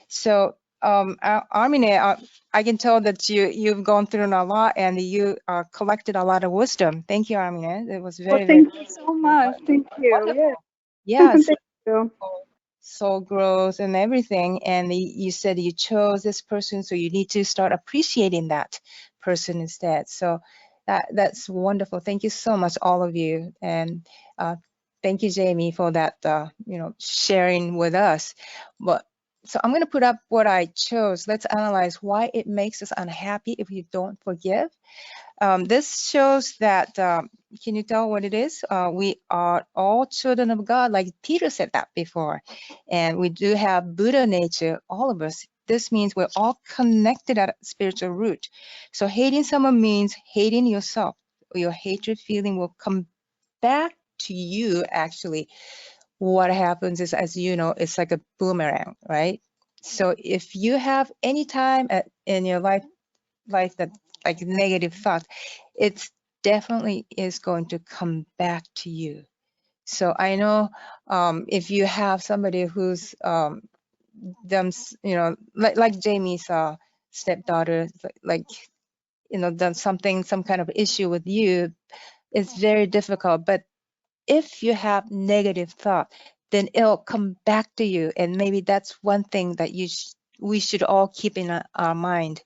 So Armine, I can tell that you've gone through a lot and you collected a lot of wisdom. Thank you, Armine. It was very, Thank you so much. Thank you. wonderful. Yeah. Yes. Thank you. Soul growth and everything. And you said you chose this person, so you need to start appreciating that person instead. So that's wonderful. Thank you so much, all of you. And thank you, Jamie, for that, sharing with us. So I'm going to put up what I chose. Let's analyze why it makes us unhappy if we don't forgive. This shows that, can you tell what it is? We are all children of God, like Peter said that before. And we do have Buddha nature, all of us. This means we're all connected at a spiritual root. So hating someone means hating yourself. Your hatred feeling will come back to you, actually. What happens is, as you know, it's like a boomerang, right? So if you have any time in your life that like negative thought, it definitely is going to come back to you. So I know if you have somebody who's done, like Jamie's stepdaughter, done something, some kind of issue with you, it's very difficult. But if you have negative thought, then it'll come back to you. And maybe that's one thing that we should all keep in our mind.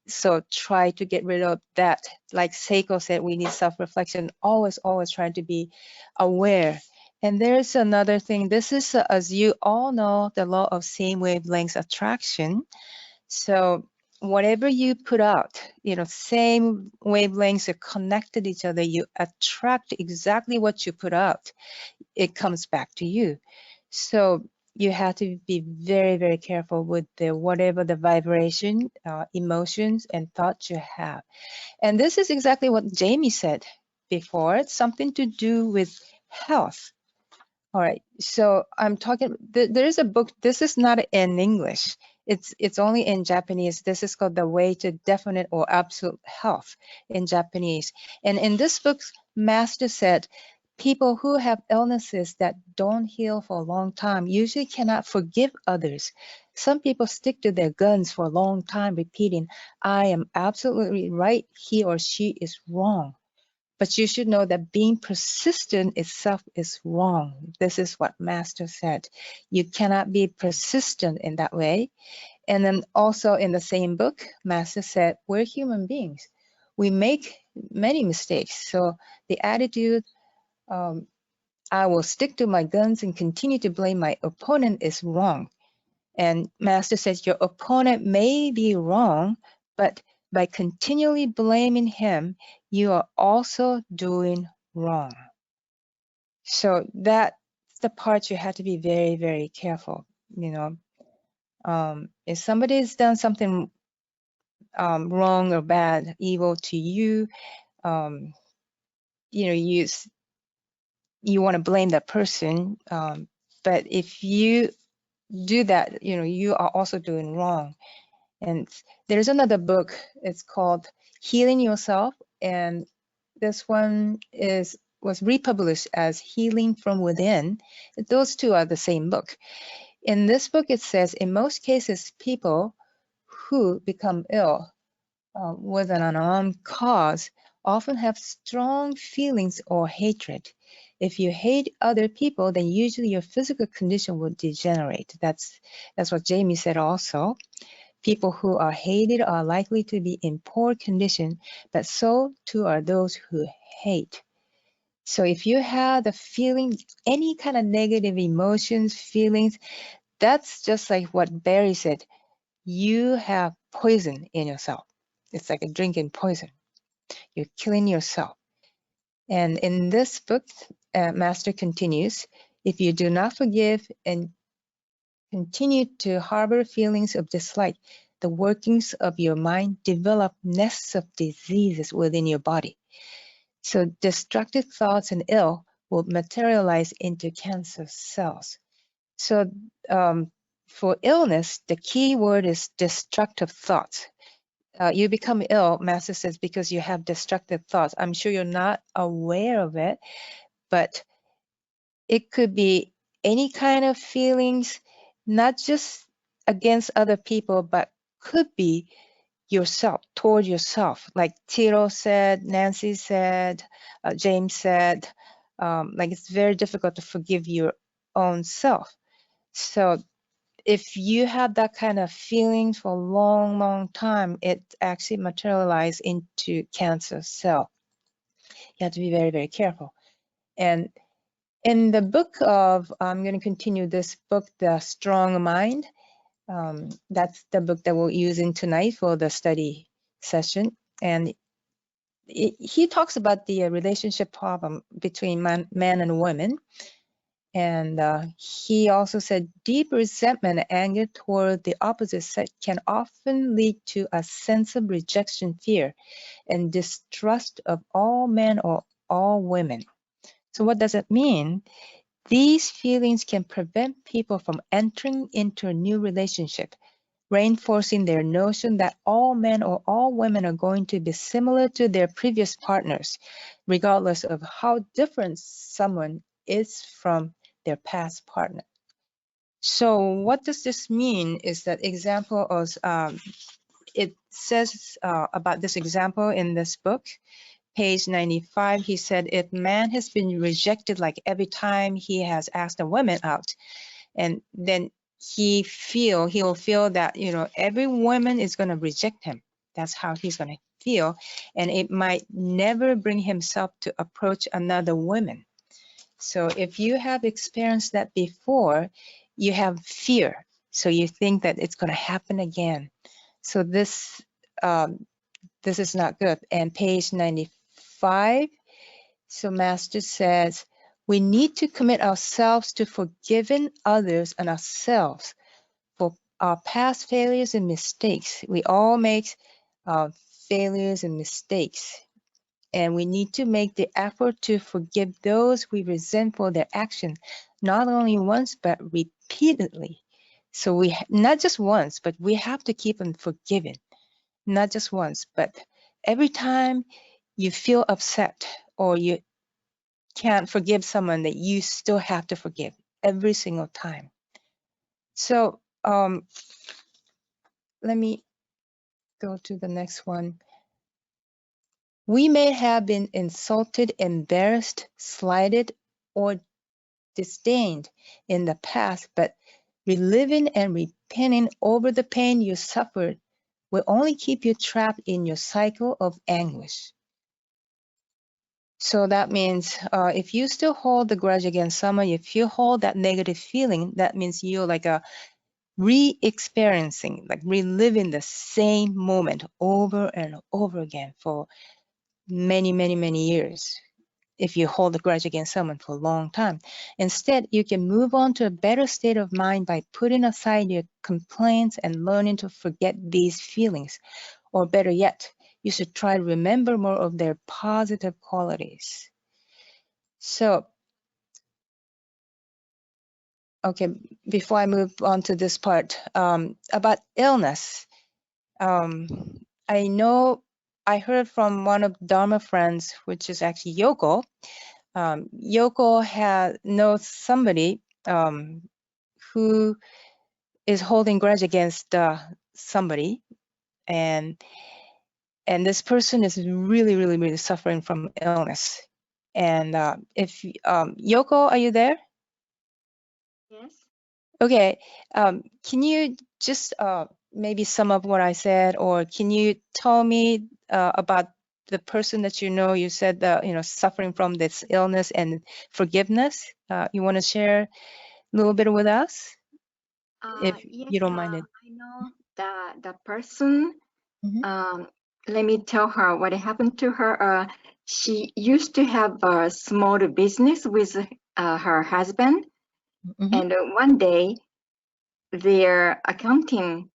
So try to get rid of that. Like Seiko said, we need self-reflection, always trying to be aware. And there's another thing. This is, as you all know, the law of same wavelengths attraction. So whatever you put out, same wavelengths are connected to each other. You attract exactly what you put out. It comes back to you. So you have to be very, very careful with whatever the vibration, emotions, and thoughts you have. And this is exactly what Jamie said before. It's something to do with health. All right, so I'm talking, there is a book, this is not in English. It's only in Japanese. This is called The Way to Definite or Absolute Health in Japanese. And in this book, Master said, people who have illnesses that don't heal for a long time usually cannot forgive others. Some people stick to their guns for a long time, repeating, I am absolutely right, he or she is wrong. But you should know that being persistent itself is wrong. This is what Master said. You cannot be persistent in that way. And then also in the same book, Master said, we're human beings. We make many mistakes. So the attitude, I will stick to my guns and continue to blame my opponent is wrong. And Master says your opponent may be wrong, but by continually blaming him, you are also doing wrong. So that's the part you have to be very, very careful. You know, if somebody has done something wrong or bad, evil to you, you know, you want to blame that person. But if you do that, you know, you are also doing wrong. And there's another book, it's called Healing Yourself, and this one was republished as Healing from Within. Those two are the same book. In this book, it says, in most cases, people who become ill with an unknown cause often have strong feelings or hatred. If you hate other people, then usually your physical condition will degenerate. That's what Jamie said also. People who are hated are likely to be in poor condition, but so too are those who hate. So if you have the feeling, any kind of negative emotions, feelings, that's just like what Barry said. You have poison in yourself. It's like a drinking poison. You're killing yourself. And in this book, Master continues, if you do not forgive and continue to harbor feelings of dislike, the workings of your mind develop nests of diseases within your body. So destructive thoughts and ill will materialize into cancer cells. So for illness, the key word is destructive thoughts. You become ill, Master says, because you have destructive thoughts. I'm sure you're not aware of it, but it could be any kind of feelings, not just against other people, but could be yourself, toward yourself. Like Tiro said, Nancy said, James said, like it's very difficult to forgive your own self. So if you have that kind of feeling for a long, long time, it actually materializes into cancer cell. You have to be very, very careful. And in the book of, I'm going to continue this book, The Strong Mind. That's the book that we're using tonight for the study session. And he talks about the relationship problem between man and women. And he also said deep resentment and anger toward the opposite sex can often lead to a sense of rejection, fear, and distrust of all men or all women. So what does it mean? These feelings can prevent people from entering into a new relationship, reinforcing their notion that all men or all women are going to be similar to their previous partners, regardless of how different someone is from their past partner. So what does this mean is that example of, it says about this example in this book, page 95, he said, if man has been rejected like every time he has asked a woman out, and then he'll feel that, you know, every woman is going to reject him. That's how he's going to feel. And it might never bring himself to approach another woman. So if you have experienced that before, you have fear. So you think that it's going to happen again. So this is not good. And page 95, so Master says, we need to commit ourselves to forgiving others and ourselves for our past failures and mistakes. We all make failures and mistakes. And we need to make the effort to forgive those we resent for their action, not only once, but repeatedly. So we, not just once, but we have to keep on forgiving. Not just once, but every time you feel upset or you can't forgive someone that you still have to forgive every single time. So let me go to the next one. We may have been insulted, embarrassed, slighted, or disdained in the past, but reliving and repenting over the pain you suffered will only keep you trapped in your cycle of anguish. So that means if you still hold the grudge against someone, if you hold that negative feeling, that means you're like re-experiencing, like reliving the same moment over and over again for many, many, many years. If you hold a grudge against someone for a long time. Instead, you can move on to a better state of mind by putting aside your complaints and learning to forget these feelings. Or better yet, you should try to remember more of their positive qualities. So, okay, before I move on to this part, about illness, I heard from one of Dharma friends, which is actually Yoko. Yoko knows somebody who is holding grudge against somebody, and this person is really, really, really suffering from illness. And if Yoko, are you there? Yes. Okay. Can you just maybe sum up what I said, or can you tell me about the person that you said that suffering from this illness and forgiveness? You want to share a little bit with us, if Yes, you don't mind it? I know the person. Mm-hmm. Let me tell her what happened to her. She used to have a small business with her husband, Mm-hmm. and one day their accounting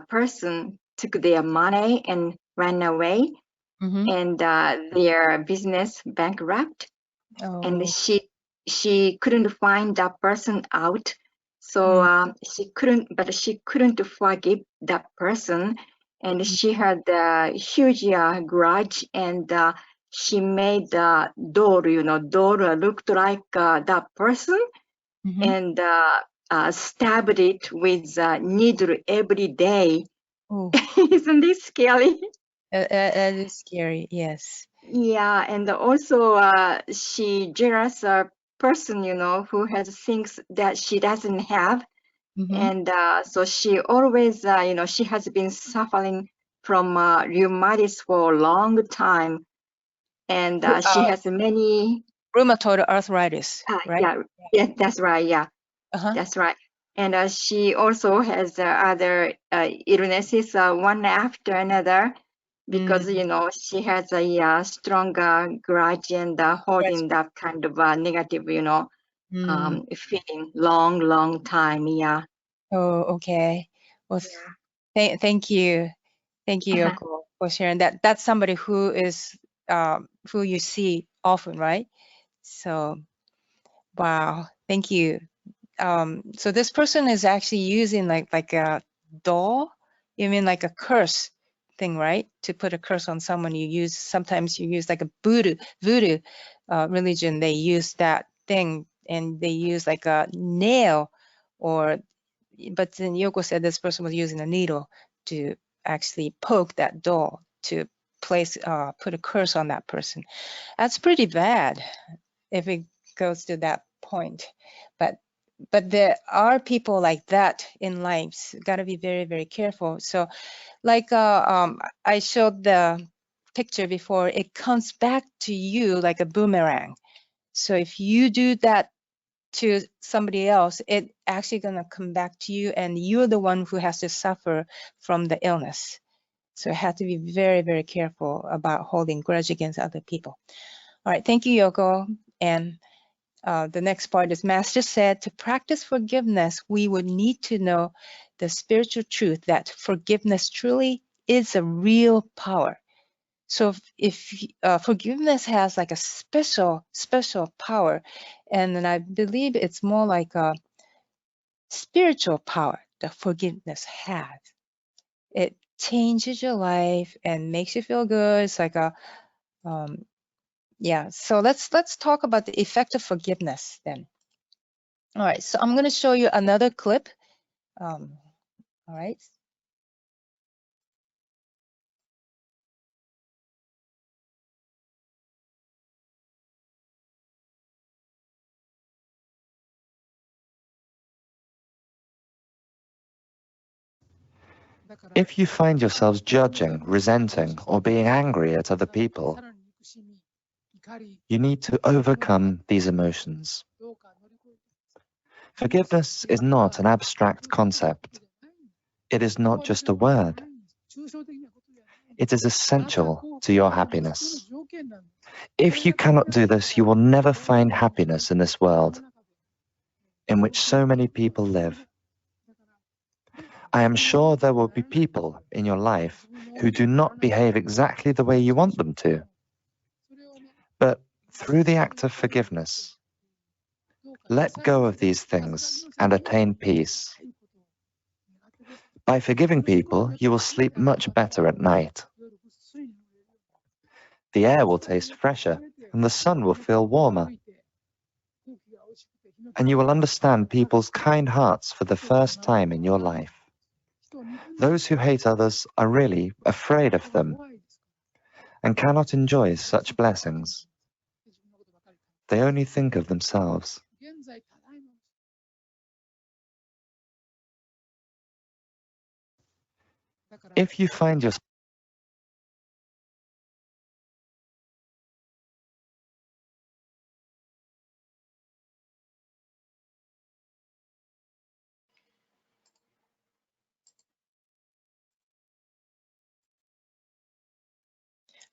person took their money and ran away, Mm-hmm. and their business bankrupt. Oh. And she couldn't find that person out, so she couldn't forgive that person, and she had a huge grudge, and she made the doll looked like that person, Mm-hmm. and stabbed it with a needle every day. Oh. Isn't this scary? That is scary. Yes. Yeah, and also she jealous person, who has things that she doesn't have, Mm-hmm. and so she always, she has been suffering from rheumatis for a long time, and she has many Rheumatoid arthritis, right? yeah, that's right, yeah, Uh-huh. that's right. And she also has other illnesses, one after another, because she has a stronger grudge and holding that kind of negative feeling long time. Yeah. Oh, okay. Well, thank you, Yoko, for sharing that. That's somebody who is who you see often, right? So, wow, thank you. So this person is actually using like a doll. You mean like a curse thing, right? To put a curse on someone, sometimes you use like a voodoo religion. They use that thing, and they use like a nail, but then Yoko said this person was using a needle to actually poke that doll to put a curse on that person. That's pretty bad if it goes to that point. But there are people like that in life. Got to be very, very careful. So like I showed the picture before, it comes back to you like a boomerang. So if you do that to somebody else, it actually gonna come back to you, and you're the one who has to suffer from the illness. So you have to be very, very careful about holding grudge against other people. All right, thank you, Yoko. And the next part is Master said, to practice forgiveness, we would need to know the spiritual truth that forgiveness truly is a real power. So if forgiveness has like a special power, and then I believe it's more like a spiritual power that forgiveness has. It changes your life and makes you feel good. It's like Yeah, so let's talk about the effect of forgiveness then. All right, so I'm going to show you another clip. All right. If you find yourselves judging, resenting, or being angry at other people, you need to overcome these emotions. Forgiveness is not an abstract concept. It is not just a word. It is essential to your happiness. If you cannot do this, you will never find happiness in this world in which so many people live. I am sure there will be people in your life who do not behave exactly the way you want them to. But through the act of forgiveness, let go of these things and attain peace. By forgiving people, you will sleep much better at night. The air will taste fresher and the sun will feel warmer. And you will understand people's kind hearts for the first time in your life. Those who hate others are really afraid of them and cannot enjoy such blessings. They only think of themselves. If you find yourself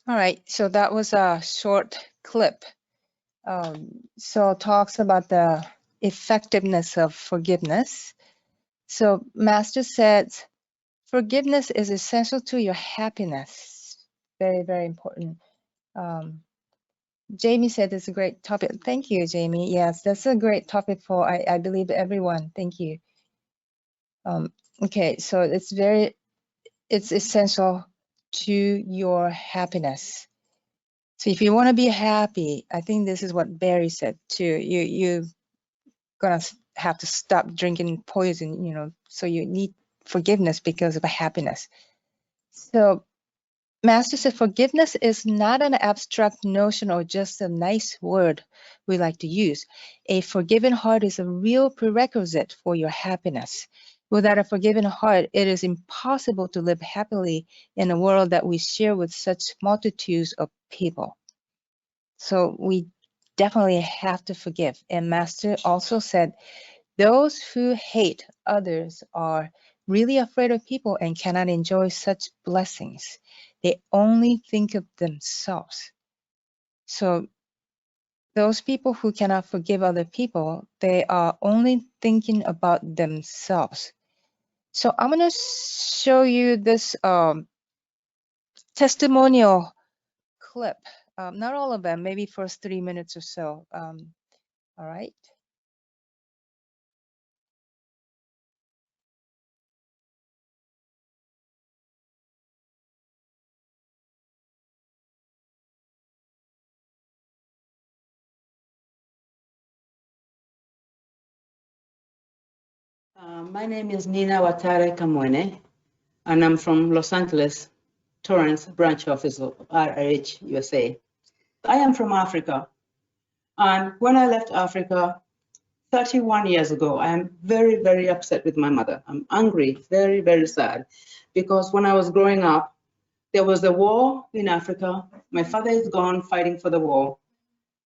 All right, so that was a short clip. So it talks about the effectiveness of forgiveness. So Master said, forgiveness is essential to your happiness. Very, very important. Jamie said it's a great topic. Thank you, Jamie. Yes, that's a great topic for, I believe, everyone. Thank you. Okay, so it's essential to your happiness. So if you want to be happy, I think this is what Barry said too. You're gonna have to stop drinking poison, you know, so you need forgiveness because of happiness. So Master said forgiveness is not an abstract notion or just a nice word we like to use. A forgiven heart is a real prerequisite for your happiness. Without a forgiven heart, it is impossible to live happily in a world that we share with such multitudes of people. So we definitely have to forgive. And Master also said, those who hate others are really afraid of people and cannot enjoy such blessings. They only think of themselves. So those people who cannot forgive other people, they are only thinking about themselves. So I'm going to show you this testimonial clip. Not all of them, maybe first 3 minutes or so. All right. My name is Nina Watare Kamwene, and I'm from Los Angeles, Torrance branch office of RH USA. I am from Africa, and when I left Africa 31 years ago, I am very, very upset with my mother. I'm angry, very, very sad, because when I was growing up, there was a war in Africa. My father is gone fighting for the war.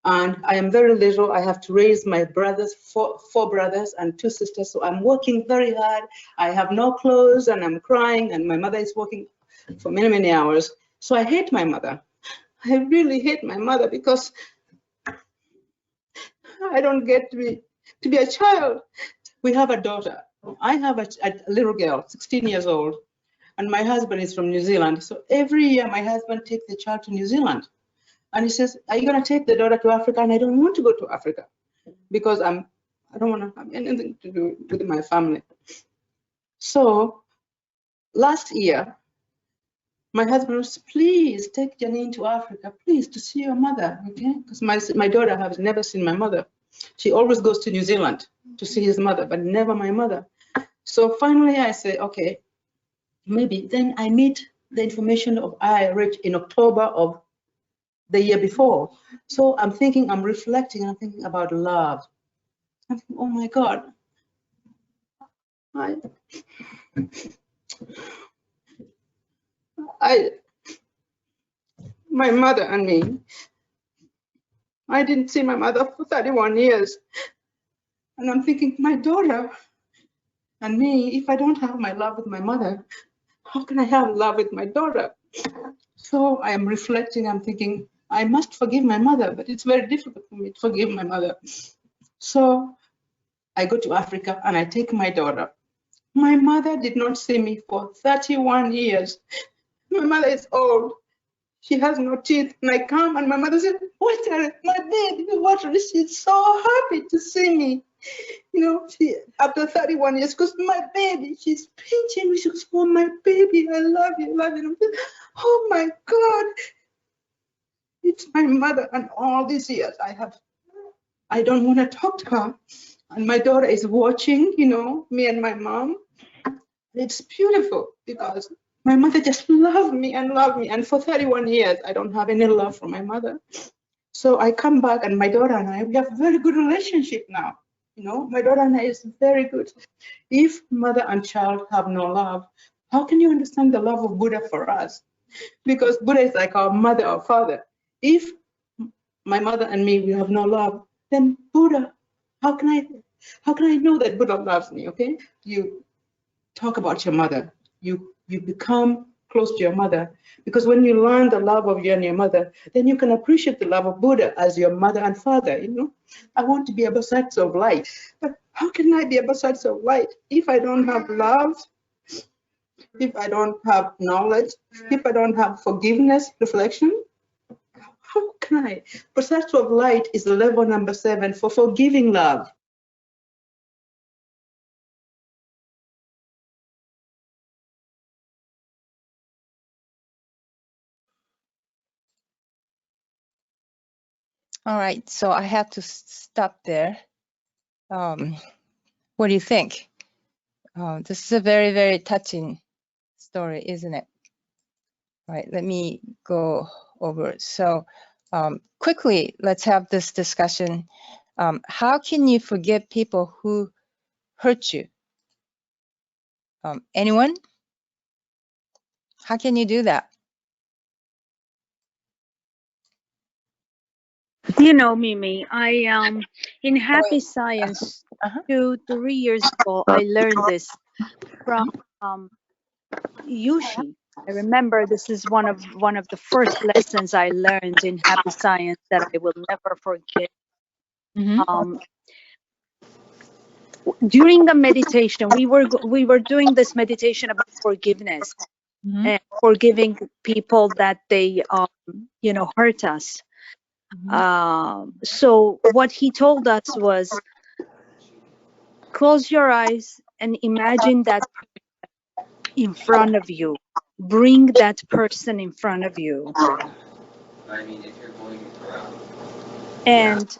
And I am very little. I have to raise my brothers, four brothers and 2 sisters. So I'm working very hard. I have no clothes and I'm crying, and my mother is working for many, many hours. So I hate my mother. I really hate my mother because I don't get to be a child. We have a daughter. I have a little girl, 16 years old, and my husband is from New Zealand. So every year my husband takes the child to New Zealand. And he says, are you going to take the daughter to Africa? And I don't want to go to Africa because I don't want to have anything to do with my family. So last year, My husband was, please take Janine to Africa, please, to see your mother, okay? Because my daughter has never seen my mother. She always goes to New Zealand to see his mother, but never my mother. So finally I say, okay, maybe. Then I need the information of IRH in October of the year before. So I'm thinking, I'm reflecting, I'm thinking about love. I'm thinking, oh my God. My mother and me, I didn't see my mother for 31 years. And I'm thinking, my daughter and me, if I don't have my love with my mother, how can I have love with my daughter? So I am reflecting, I'm thinking, I must forgive my mother, but it's very difficult for me to forgive my mother. So I go to Africa and I take my daughter. My mother did not see me for 31 years. My mother is old. She has no teeth. And I come and my mother said, "What, my baby, what?" She's so happy to see me. You know, she, after 31 years, because my baby, she's pinching me. She goes, "Oh, my baby, I love you, love you." Oh my God. It's my mother, and all these years I don't want to talk to her. And my daughter is watching, you know, me and my mom. It's beautiful because my mother just loved me and loved me. And for 31 years, I don't have any love from my mother. So I come back and my daughter and I, we have a very good relationship now. You know, my daughter and I is very good. If mother and child have no love, how can you understand the love of Buddha for us? Because Buddha is like our mother or father. If my mother and me, we have no love, then Buddha, how can I know that Buddha loves me? Okay, you talk about your mother. You become close to your mother, because when you learn the love of you and your mother, then you can appreciate the love of Buddha as your mother and father. You know, I want to be a bodhisattva of light, but how can I be a bodhisattva of light if I don't have love? If I don't have knowledge, if I don't have forgiveness, reflection, how can I? Bodhisattva of light is level number 7 for forgiving love. All right, so I have to stop there. What do you think? This is a very, very touching story, isn't it? All right, let me go over it. So quickly, let's have this discussion. How can you forgive people who hurt you? Anyone? How can you do that? You know, Mimi, I in Happy Science 2-3 years ago, I learned this from Yushi. I remember this is one of the first lessons I learned in Happy Science that I will never forget. During the meditation, we were doing this meditation about forgiveness and forgiving people that they you know, hurt us. So what he told us was, close your eyes and imagine that in front of you. Bring that person in front of you. And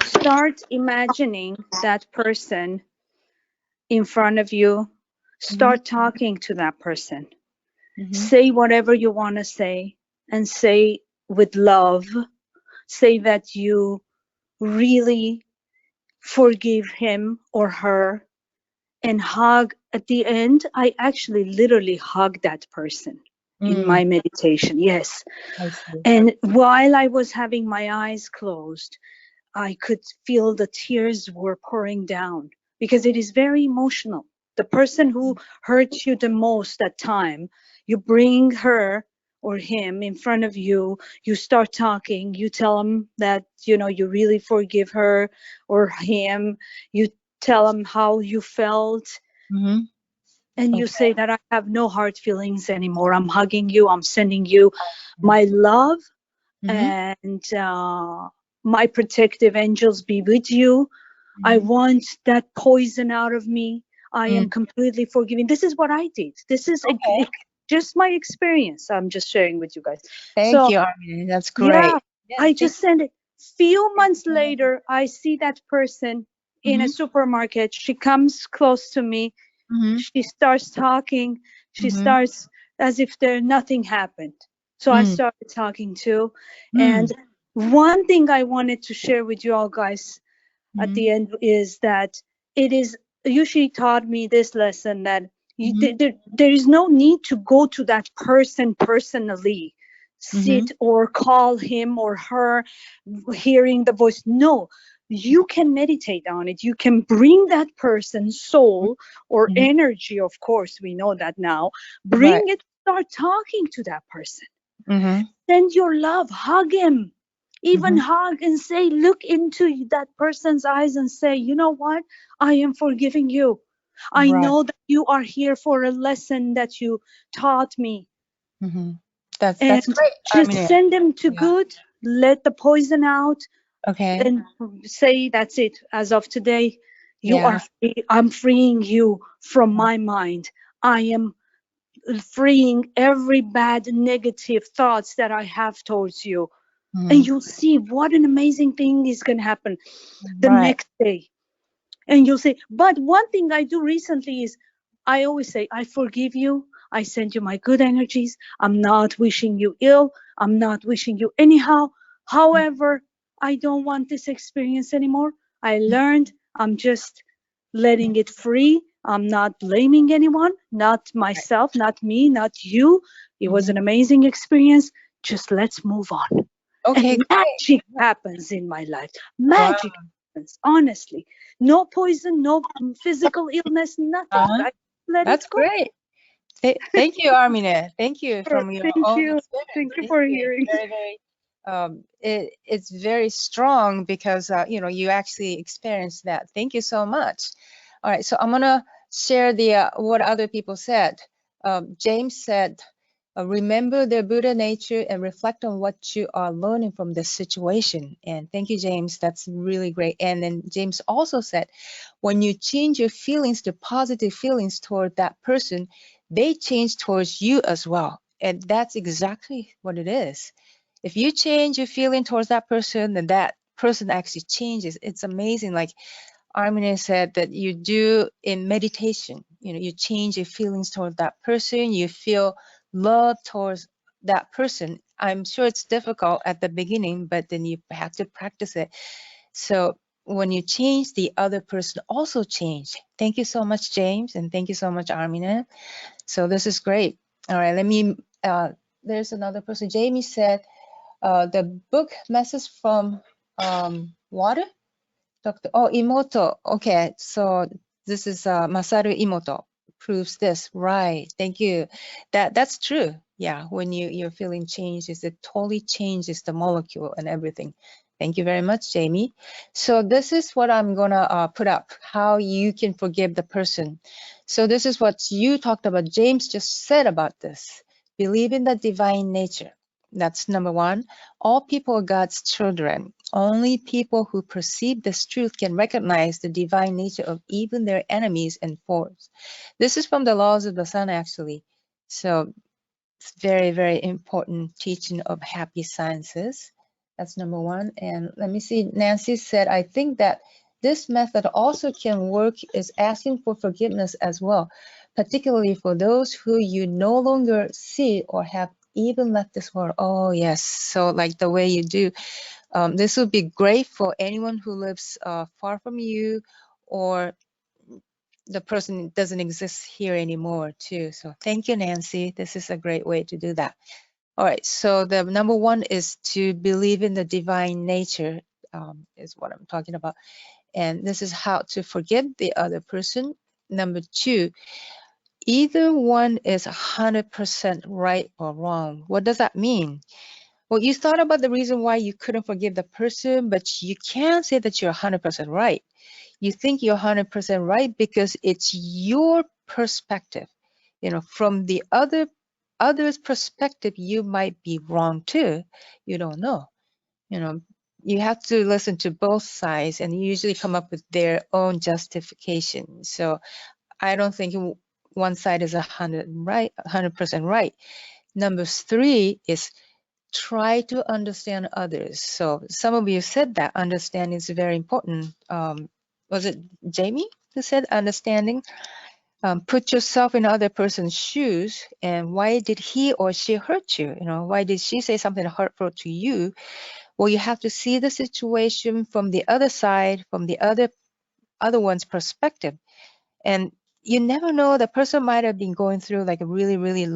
start imagining that person in front of you. Start talking to that person. Say whatever you want to say, and say with love. Say that you really forgive him or her, and hug. At the end, I actually literally hug that person in my meditation. Yes. And while I was having my eyes closed, I could feel the tears were pouring down, because it is very emotional. The person who hurt you the most at time, you bring her or him in front of you, you start talking, you tell them that, you know, you really forgive her or him, you tell them how you felt, and you say that I have no hard feelings anymore. I'm hugging you, I'm sending you my love, and my protective angels be with you. I want that poison out of me. I am completely forgiving. This is what I did. This is just my experience. I'm just sharing with you guys. Thank you, Armin. That's great. Yeah, I just sent it. Few months later, I see that person in a supermarket. She comes close to me. She starts talking. She starts as if nothing happened. So I started talking too. And one thing I wanted to share with you all guys at the end is that she taught me this lesson that there is no need to go to that person personally, sit or call him or her, hearing the voice. No, you can meditate on it. You can bring that person's soul or energy, of course, we know that now. Bring it, start talking to that person. Send your love, hug him. Even hug and say, look into that person's eyes and say, you know what? I am forgiving you. I know that you are here for a lesson that you taught me. That's And great. just send them to good, let the poison out. Then say, that's it. As of today, you are free. I'm freeing you from my mind. I am freeing every bad negative thoughts that I have towards you. And you'll see what an amazing thing is going to happen the next day. And you'll say, but one thing I do recently is I always say, I forgive you. I send you my good energies. I'm not wishing you ill. I'm not wishing you anyhow. However, I don't want this experience anymore. I learned. I'm just letting it free. I'm not blaming anyone, not myself, not me, not you. It was an amazing experience. Just let's move on. And magic happens in my life. Magic happens, honestly. No poison, no physical illness, nothing. That's great. Thank you, Armine. Thank you from your own experience. Thank you for hearing. Very, very, it's very strong because, you actually experienced that. Thank you so much. All right, so I'm going to share what other people said. James said, remember the Buddha nature and reflect on what you are learning from the situation. And thank you, James. That's really great. And then James also said, when you change your feelings to positive feelings toward that person, they change towards you as well. And that's exactly what it is. If you change your feeling towards that person, then that person actually changes. It's amazing. Like Armine said that you do in meditation, you change your feelings towards that person, you feel love towards that person. I'm sure it's difficult at the beginning, but then you have to practice it. So when you change, the other person also change. Thank you so much, James, and thank you so much, Armine. So this is great. All right, there's another person. Jamie said, the book Message from Water? Imoto. Okay, so this is Masaru Imoto proves this. Right. Thank you. That's true. Yeah, when your feeling changes, it totally changes the molecule and everything. Thank you very much, Jamie. So this is what I'm gonna put up, how you can forgive the person. So this is what you talked about. James just said about this. Believe in the divine nature. That's number one. All people are God's children. Only people who perceive this truth can recognize the divine nature of even their enemies and foes. This is from the Laws of the Sun, actually. So it's very, very important teaching of happy sciences. That's number one. And let me see, Nancy said, I think that this method also can work is asking for forgiveness as well, particularly for those who you no longer see or have even left this world. Oh, yes. So like the way you do. This would be great for anyone who lives far from you or the person doesn't exist here anymore too. So thank you, Nancy. This is a great way to do that. All right, so the number one is to believe in the divine nature is what I'm talking about. And this is how to forgive the other person. Number two, either one is 100% right or wrong. What does that mean? Well, you thought about the reason why you couldn't forgive the person, but you can't say that you're 100% right. You think you're 100% right because it's your perspective. From the other's perspective, you might be wrong too. You don't know. You have to listen to both sides and usually come up with their own justification. So I don't think one side is 100% right. Number 3 is try to understand others. So some of you said that understanding is very important. Was it Jamie who said understanding? Put yourself in other person's shoes, and why did he or she hurt you? You know, why did she say something hurtful to you? Well, you have to see the situation from the other side, from the other one's perspective. And you never know, the person might have been going through like a really, really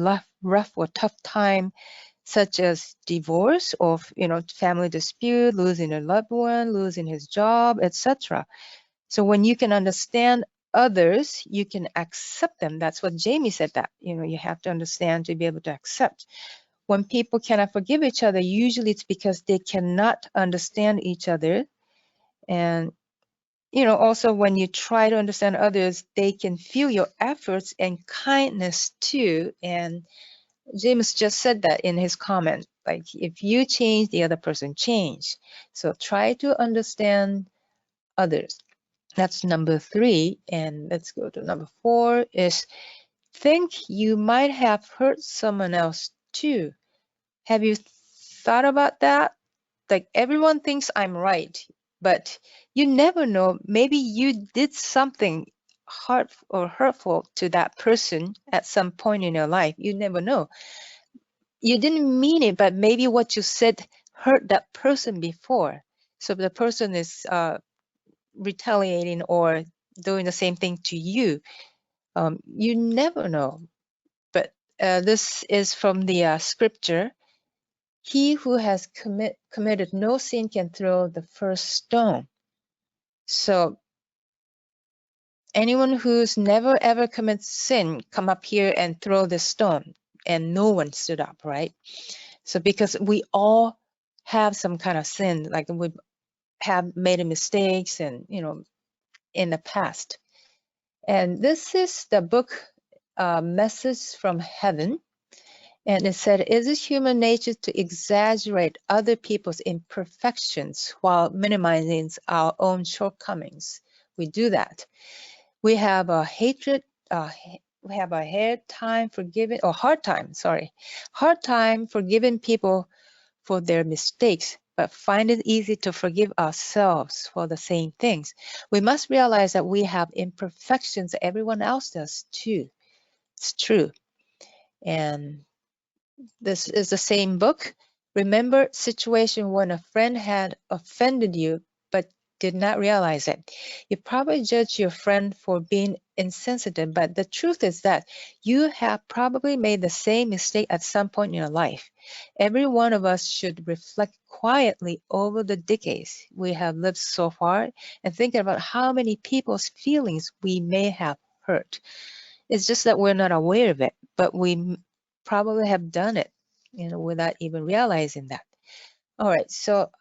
rough or tough time, such as divorce or, you know, family dispute, losing a loved one, losing his job, etc. So when you can understand others, you can accept them. That's what Jamie said, that, you know, you have to understand to be able to accept. When people cannot forgive each other, usually it's because they cannot understand each other. And, you know, also when you try to understand others, they can feel your efforts and kindness too. And James just said that in his comment, like if you change, the other person change. So try to understand others. That's number 3. And let's go to number 4 is think you might have hurt someone else too. Have you thought about that? Like everyone thinks I'm right, but you never know. Maybe you did something hard or hurtful to that person at some point in your life. You never know. You didn't mean it, but maybe what you said hurt that person before. So the person is retaliating or doing the same thing to you. You never know. But this is from the scripture. He who has committed no sin can throw the first stone. So anyone who's never ever commits sin, come up here and throw the stone. And no one stood up, right? So because we all have some kind of sin, like we have made mistakes and, you know, in the past. And this is the book Message from Heaven. And it said, is it human nature to exaggerate other people's imperfections while minimizing our own shortcomings? We do that. We have a hatred, we have a hard time forgiving people for their mistakes, but find it easy to forgive ourselves for the same things. We must realize that we have imperfections that everyone else does too. It's true. And this is the same book. Remember situation when a friend had offended you, but did not realize it. You probably judge your friend for being insensitive, but the truth is that you have probably made the same mistake at some point in your life. Every one of us should reflect quietly over the decades we have lived so far and think about how many people's feelings we may have hurt. It's just that we're not aware of it, but we probably have done it, you know, without even realizing that. All right, so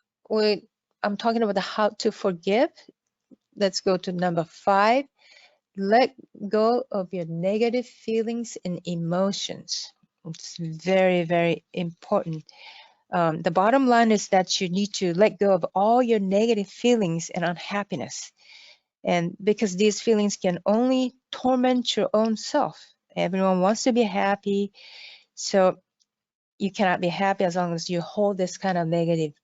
I'm talking about how to forgive. Let's go to number 5. Let go of your negative feelings and emotions. It's very, very important. The bottom line is that you need to let go of all your negative feelings and unhappiness. And because these feelings can only torment your own self. Everyone wants to be happy. So you cannot be happy as long as you hold this kind of negative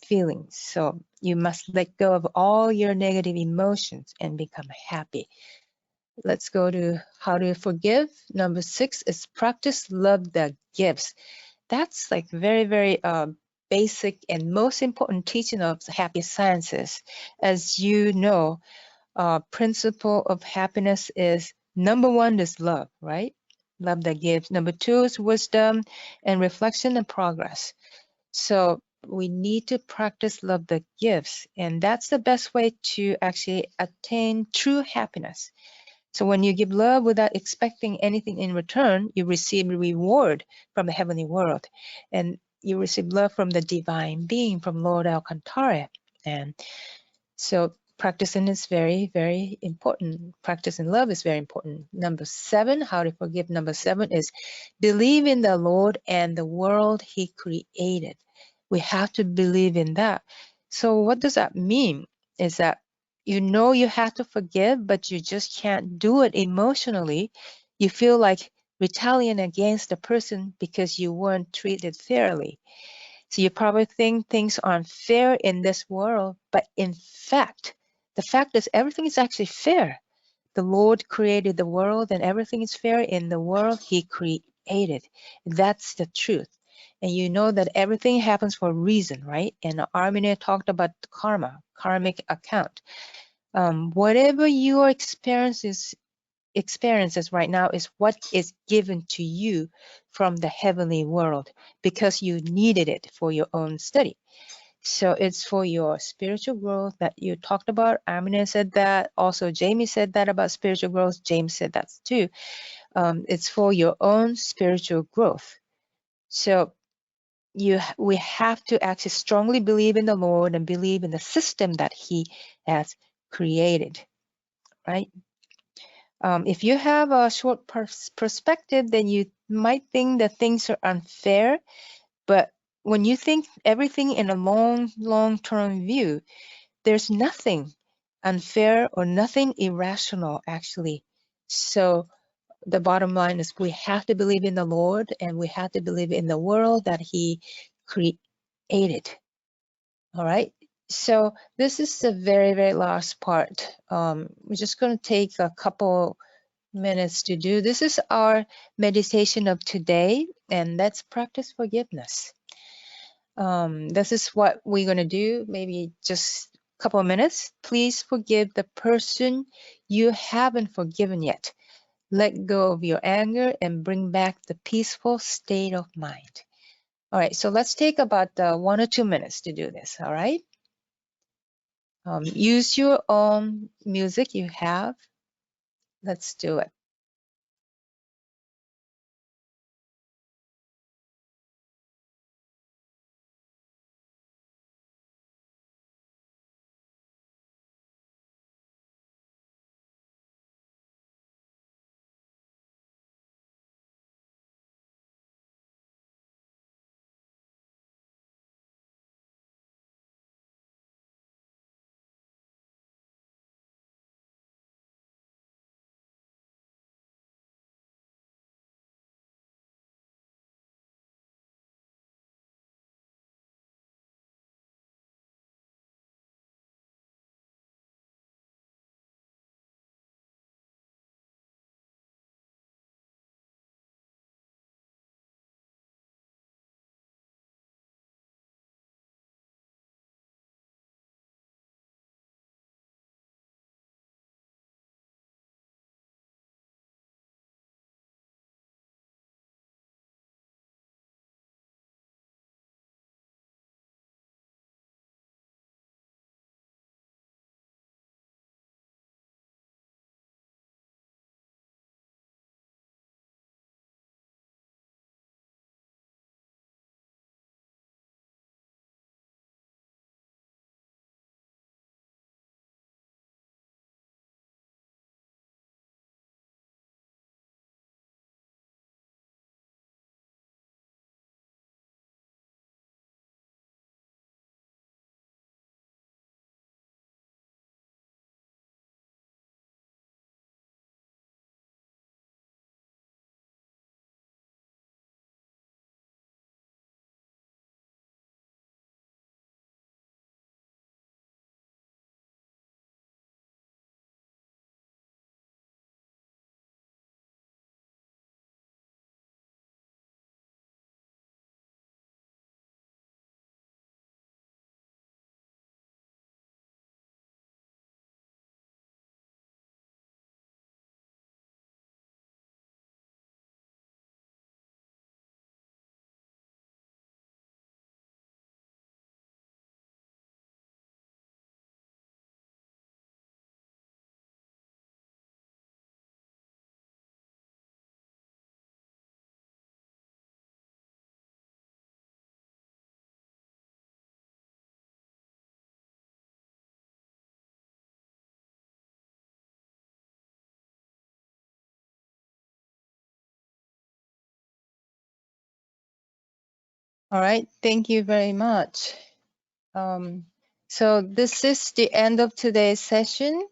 feelings. So you must let go of all your negative emotions and become happy. Let's go to how to forgive. Number 6 is practice love that gives. That's like very, very basic and most important teaching of happy sciences. As you know, principle of happiness is number 1 is love, right? Love that gives. Number 2 is wisdom and reflection and progress. So we need to practice love that gives, and that's the best way to actually attain true happiness. So when you give love without expecting anything in return, you receive reward from the heavenly world, and you receive love from the divine being, from Lord Alcantara. And so practicing is very, very important. Practicing love is very important. Number 7, how to forgive. Number 7 is believe in the Lord and the world He created. We have to believe in that. So what does that mean? Is that you know you have to forgive, but you just can't do it emotionally. You feel like retaliating against the person because you weren't treated fairly. So you probably think things aren't fair in this world, but in fact, the fact is everything is actually fair. The Lord created the world and everything is fair in the world He created. That's the truth. And you know that everything happens for a reason, right? And Armina talked about karma, karmic account. Whatever your experiences right now is what is given to you from the heavenly world because you needed it for your own study. So it's for your spiritual growth that you talked about. Amina said that. Also, Jamie said that about spiritual growth. James said that too. It's for your own spiritual growth. So we have to actually strongly believe in the Lord and believe in the system that He has created, right? If you have a short perspective, then you might think that things are unfair. But when you think everything in a long-term view, there's nothing unfair or nothing irrational, actually. So the bottom line is we have to believe in the Lord and we have to believe in the world that He created. All right. So this is the very, very last part. We're just going to take a couple minutes to do. This is our meditation of today, and let's practice forgiveness. This is what we're going to do, maybe just a couple of minutes. Please forgive the person you haven't forgiven yet. Let go of your anger and bring back the peaceful state of mind. All right, so let's take about 1 or 2 minutes to do this, all right? Use your own music you have. Let's do it. All right, thank you very much. So this is the end of today's session.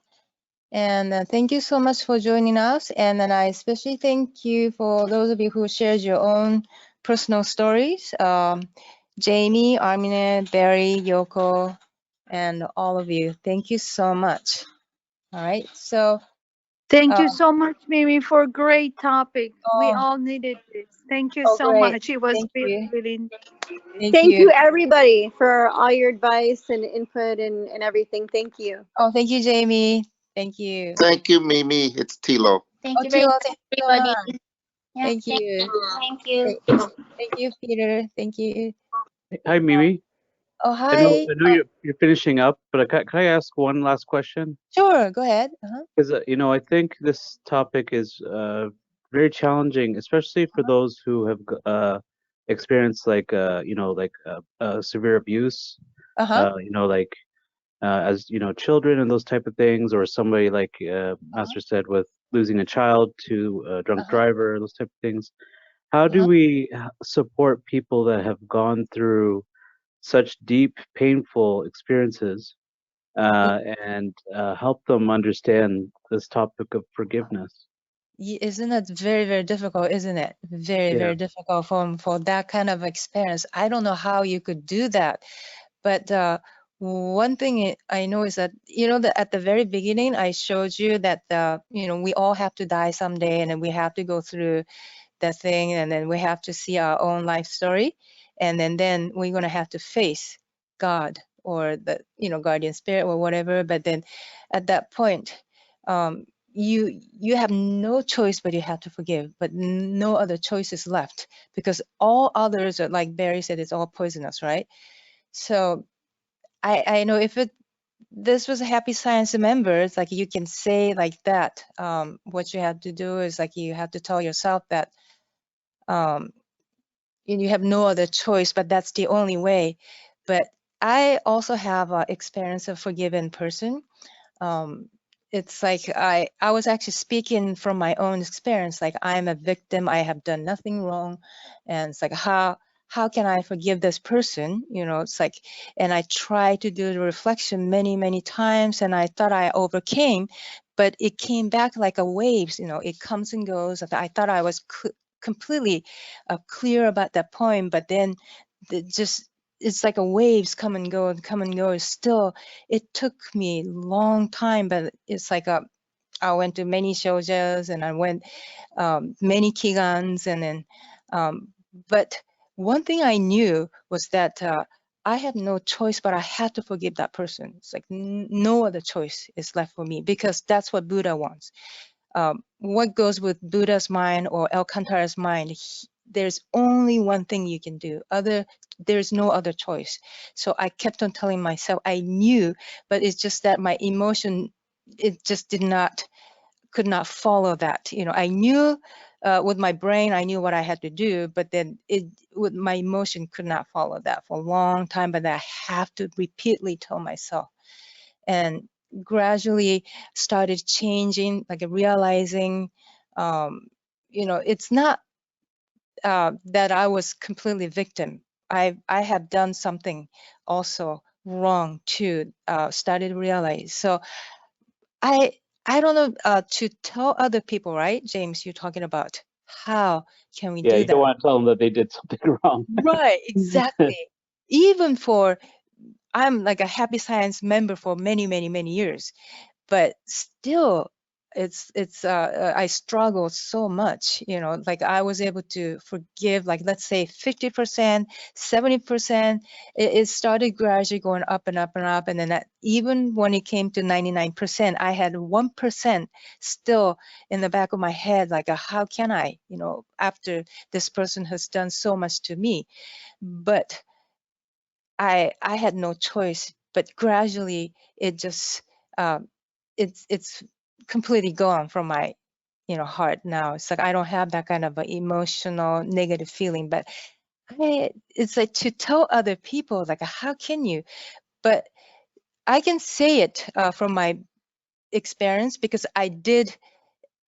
And thank you so much for joining us. And then I especially thank you for those of you who shared your own personal stories. Jamie, Armine, Barry, Yoko, and all of you. Thank you so much. All right. So Thank you so much, Mimi, for a great topic. We oh, all needed this. Thank you oh, so great. much. It was Thank really, you. really. Thank you, everybody, for all your advice and input and everything. Thank you. Oh, thank you, Jamie. Thank you. Thank you, Mimi. It's Tilo. Thank Oh, you very Tilo, much, thank you so everybody. much. Yeah, Thank you. Thank you. Thank you, Peter. Thank you. Hi, Mimi. Oh, I know hi. you're finishing up, but can I ask one last question? Sure, go ahead. Because I think this topic is very challenging, especially for those who have experienced like severe abuse. Like as children and those type of things, or somebody like Master said with losing a child to a drunk driver, those type of things. How do we support people that have gone through such deep, painful experiences and help them understand this topic of forgiveness? Isn't it very, very difficult, isn't it? Very, Yeah. very difficult for that kind of experience. I don't know how you could do that. But one thing I know is that, that at the very beginning, I showed you that, we all have to die someday, and then we have to go through that thing, and then we have to see our own life story. And then we're going to have to face God or the, guardian spirit or whatever. But then at that point, you have no choice, but you have to forgive, but no other choices left, because all others are, like Barry said, it's all poisonous, right? So I know if this was a Happy Science member, it's like you can say like that. What you have to do is like you have to tell yourself that you have no other choice, but that's the only way. But I also have experience of forgiven person. It's like I was actually speaking from my own experience, like I'm a victim, I have done nothing wrong, and it's like how can I forgive this person? It's like, and I tried to do the reflection many times, and I thought I overcame, but it came back like a waves. It comes and goes. I thought I was completely clear about that point, but then just it's like a waves come and go and come and go. Still, it took me a long time, but it's like I went to many shoujos and I went many kigans, and then but one thing I knew was that I had no choice, but I had to forgive that person. It's like no other choice is left for me, because that's what Buddha wants. What goes with Buddha's mind or Alcantara's mind, there's only one thing you can do. There's no other choice. So I kept on telling myself, I knew, but it's just that my emotion, it just could not follow that. I knew with my brain, I knew what I had to do, but then with my emotion could not follow that for a long time. But I have to repeatedly tell myself, and gradually started changing, like realizing, it's not that I was completely victim. I have done something also wrong too. Started to realize. So I don't know to tell other people, right, James? You're talking about how can we Yeah, do you don't that? want to tell them that they did something wrong. Right, exactly. Even I'm like a Happy Science member for many years, but still I struggled so much. Like I was able to forgive, like let's say 50%, 70%. It started gradually going up and up and up, and then even when it came to 99%, I had 1% still in the back of my head, like how can I, after this person has done so much to me. But I had no choice, but gradually it just it's completely gone from my heart now. It's like I don't have that kind of emotional negative feeling. But it's like to tell other people, like how can you? But I can say it from my experience, because I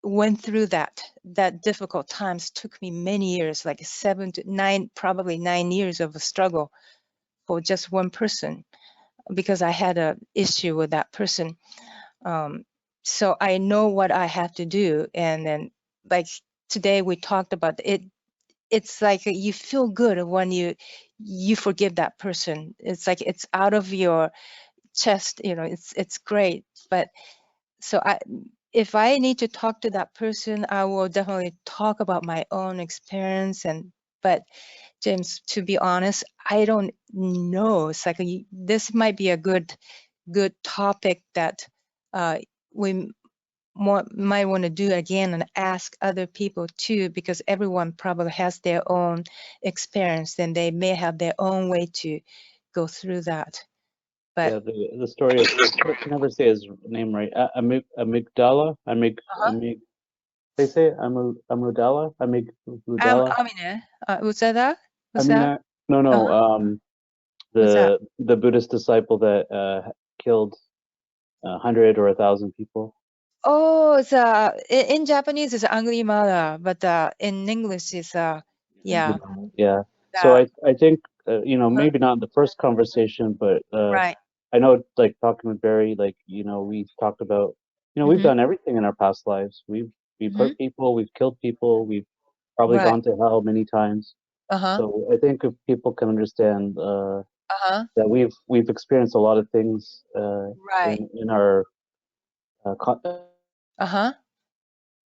went through that difficult times. Took me many years, like 7 to 9, probably 9 years of a struggle for just one person. because I had a issue with that person. So I know what I have to do. And then like today we talked about it. It's like you feel good when you forgive that person. It's like it's out of your chest, it's great. But so if I need to talk to that person, I will definitely talk about my own experience. But James, to be honest, I don't know. It's like this might be a good topic that we might want to do again and ask other people too, because everyone probably has their own experience and they may have their own way to go through that. But yeah, the story of, I can never say his name right. Amygdala. They say Amygdala. Amygdala. Amine, was that? No. What's that? The Buddhist disciple that killed 100 or 1,000 people. Oh, it's in Japanese it's angry mother, but in English it's yeah. Yeah. So I think maybe not in the first conversation, but Right. I know like talking with Barry, like we talked about we've done everything in our past lives. We've hurt people, we've killed people, we've probably gone to hell many times. So I think if people can understand that we've experienced a lot of things in our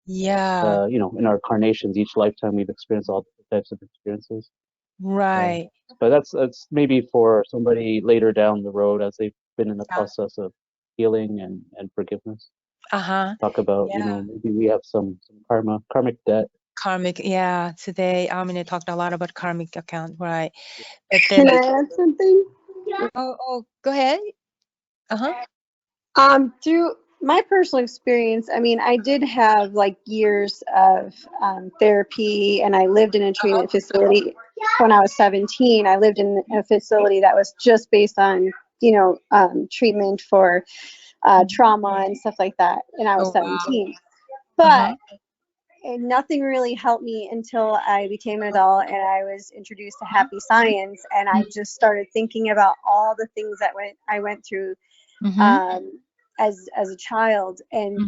yeah. in our carnations, each lifetime we've experienced all types of experiences. Right. But that's maybe for somebody later down the road as they've been in the process of healing and forgiveness. Talk about, maybe we have some karmic debt. Karmic, yeah. Today, Amine talked a lot about karmic account, right? But Can then, I add something? oh, go ahead. Through my personal experience, I mean, I did have like years of therapy, and I lived in a treatment facility when I was 17. I lived in a facility that was just based on, treatment for trauma and stuff like that. And I was 17. But nothing really helped me until I became an adult and I was introduced to happy science. And I just started thinking about all the things that I went through as a child, and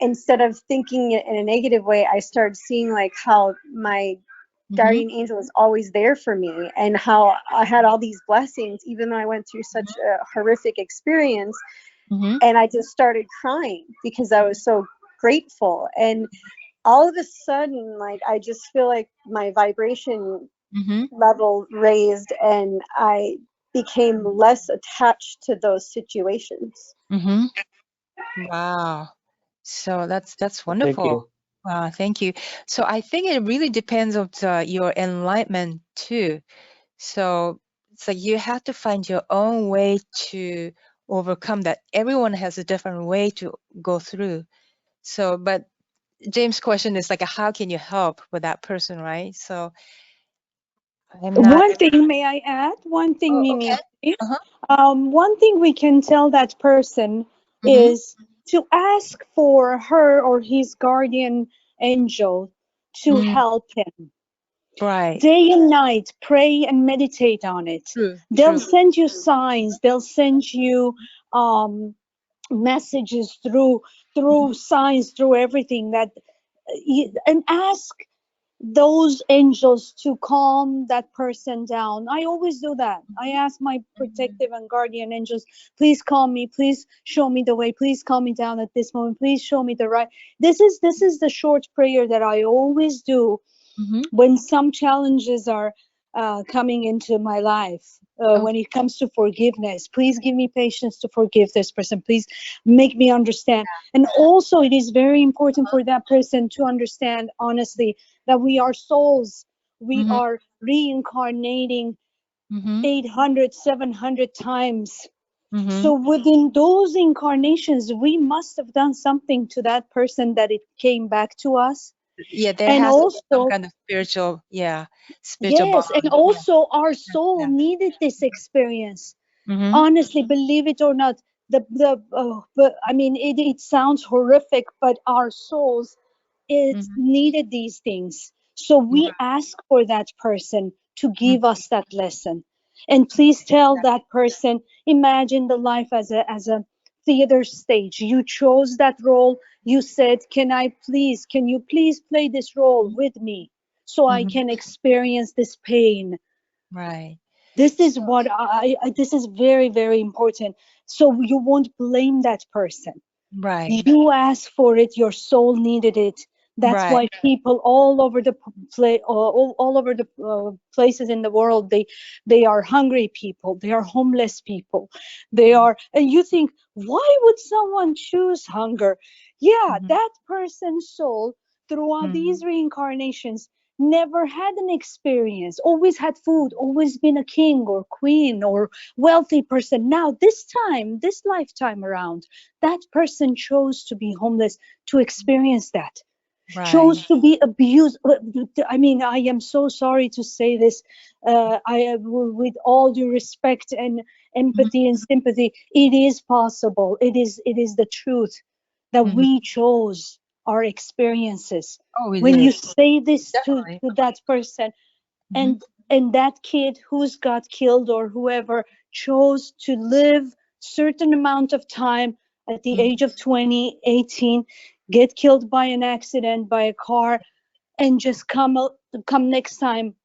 instead of thinking it in a negative way, I started seeing like how my guardian angel was always there for me, and how I had all these blessings even though I went through such a horrific experience. And I just started crying because I was so grateful, and all of a sudden, like, I just feel like my vibration level raised, and I became less attached to those situations. Wow. So that's wonderful. Wow, thank you. So I think it really depends on your enlightenment too. So it's like you have to find your own way to overcome that. Everyone has a different way to go through. So, but James' question is like, how can you help with that person, right? So One thing, may I add? One thing, Mimi. One thing we can tell that person is to ask for her or his guardian angel to help him. Right. Day and night, pray and meditate on it. They'll send you signs. They'll send you messages through signs, through everything that, and ask those angels to calm that person down. I always do that. I ask my protective and guardian angels, please calm me, please show me the way, please calm me down at this moment, please show me the right. This is the short prayer that I always do when some challenges are coming into my life. When it comes to forgiveness, please give me patience to forgive this person. Please make me understand. And also, it is very important for that person to understand, honestly, that we are souls. We are reincarnating 800, 700 times. So within those incarnations, we must have done something to that person that it came back to us. Yeah, there has to be some kind of spiritual, spiritual yes, bond. and also our soul needed this experience. Honestly, believe it or not, but I mean, it sounds horrific, but our souls, it needed these things. So we ask for that person to give us that lesson. And please tell that person, imagine the life as a theater stage. You chose that role. You said, can you please play this role with me so I can experience this pain? Right. This is what this is very, very important. So you won't blame that person. Right. You asked for it, your soul needed it. That's Right. why people all over the all over the places in the world, they are hungry people, they are homeless people, they are, and you think, why would someone choose hunger? Yeah, that person's soul throughout these reincarnations never had an experience, always had food, always been a king or queen or wealthy person. Now this time, this lifetime around, that person chose to be homeless, to experience that, chose to be abused. I mean, I am so sorry to say this, with all due respect and empathy and sympathy, it is possible, it is the truth that we chose our experiences. When you say this to that person, and that kid who's got killed or whoever chose to live certain amount of time at the age of 20, 18, get killed by an accident, by a car, and just come next time,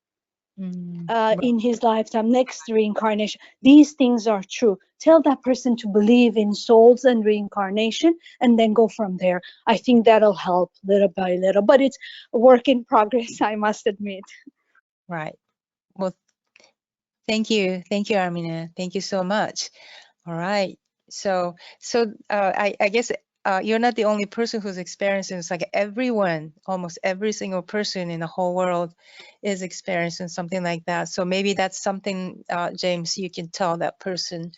in his lifetime, next reincarnation. These things are true. Tell that person to believe in souls and reincarnation, and then go from there. I think that'll help little by little, but it's a work in progress, I must admit. Right. Well, thank you, Armina. Thank you so much. All right. So I guess you're not the only person who's experiencing. It's like everyone, almost every single person in the whole world is experiencing something like that. So maybe that's something, James, you can tell that person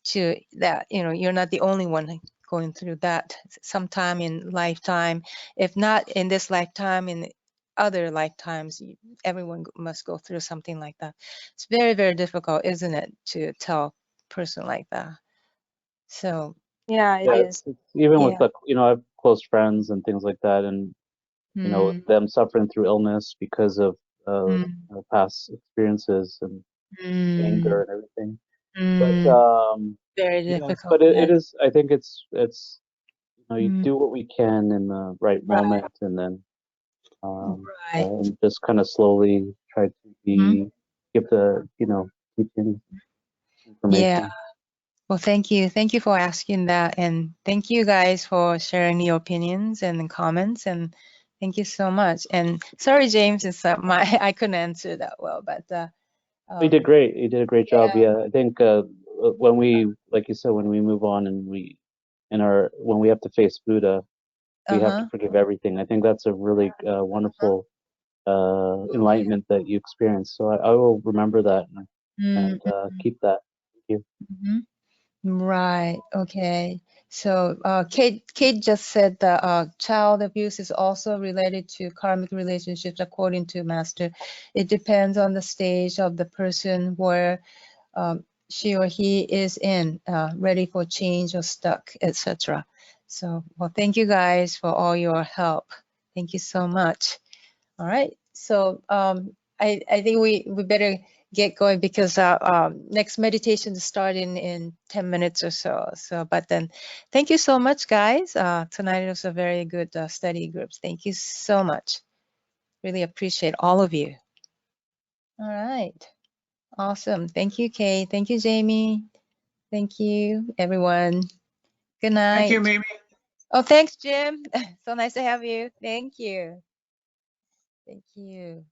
to that, you're not the only one going through that sometime in lifetime. If not in this lifetime, in other lifetimes, everyone must go through something like that. It's very, very difficult, isn't it, to tell a person like that? So yeah, it is. Even with I have close friends and things like that, and them suffering through illness because of past experiences and anger and everything. But very difficult. But it is. I think it's you do what we can in the right moment, and then and just kind of slowly try to give the teaching information. Yeah. Well, thank you for asking that, and thank you guys for sharing your opinions and comments, and thank you so much. And sorry, James, it's I couldn't answer that well, but You did great. You did a great job. Yeah, I think when we, like you said, when we move on and when we have to face Buddha, we have to forgive everything. I think that's a really wonderful enlightenment that you experienced. So I will remember that and keep that. Thank you. Right. Okay. So Kate just said that child abuse is also related to karmic relationships, according to Master. It depends on the stage of the person where she or he is in, ready for change or stuck, etc. So, well, thank you guys for all your help. Thank you so much. All right. So I think we better get going, because next meditation is starting in 10 minutes or so. But then thank you so much, guys. Tonight was a very good study groups. Thank you so much. Really appreciate all of you. All right. Awesome. Thank you, Kay. Thank you, Jamie. Thank you, everyone. Good night. Thank you, Mimi. Oh, thanks, Jim. So nice to have you. Thank you. Thank you.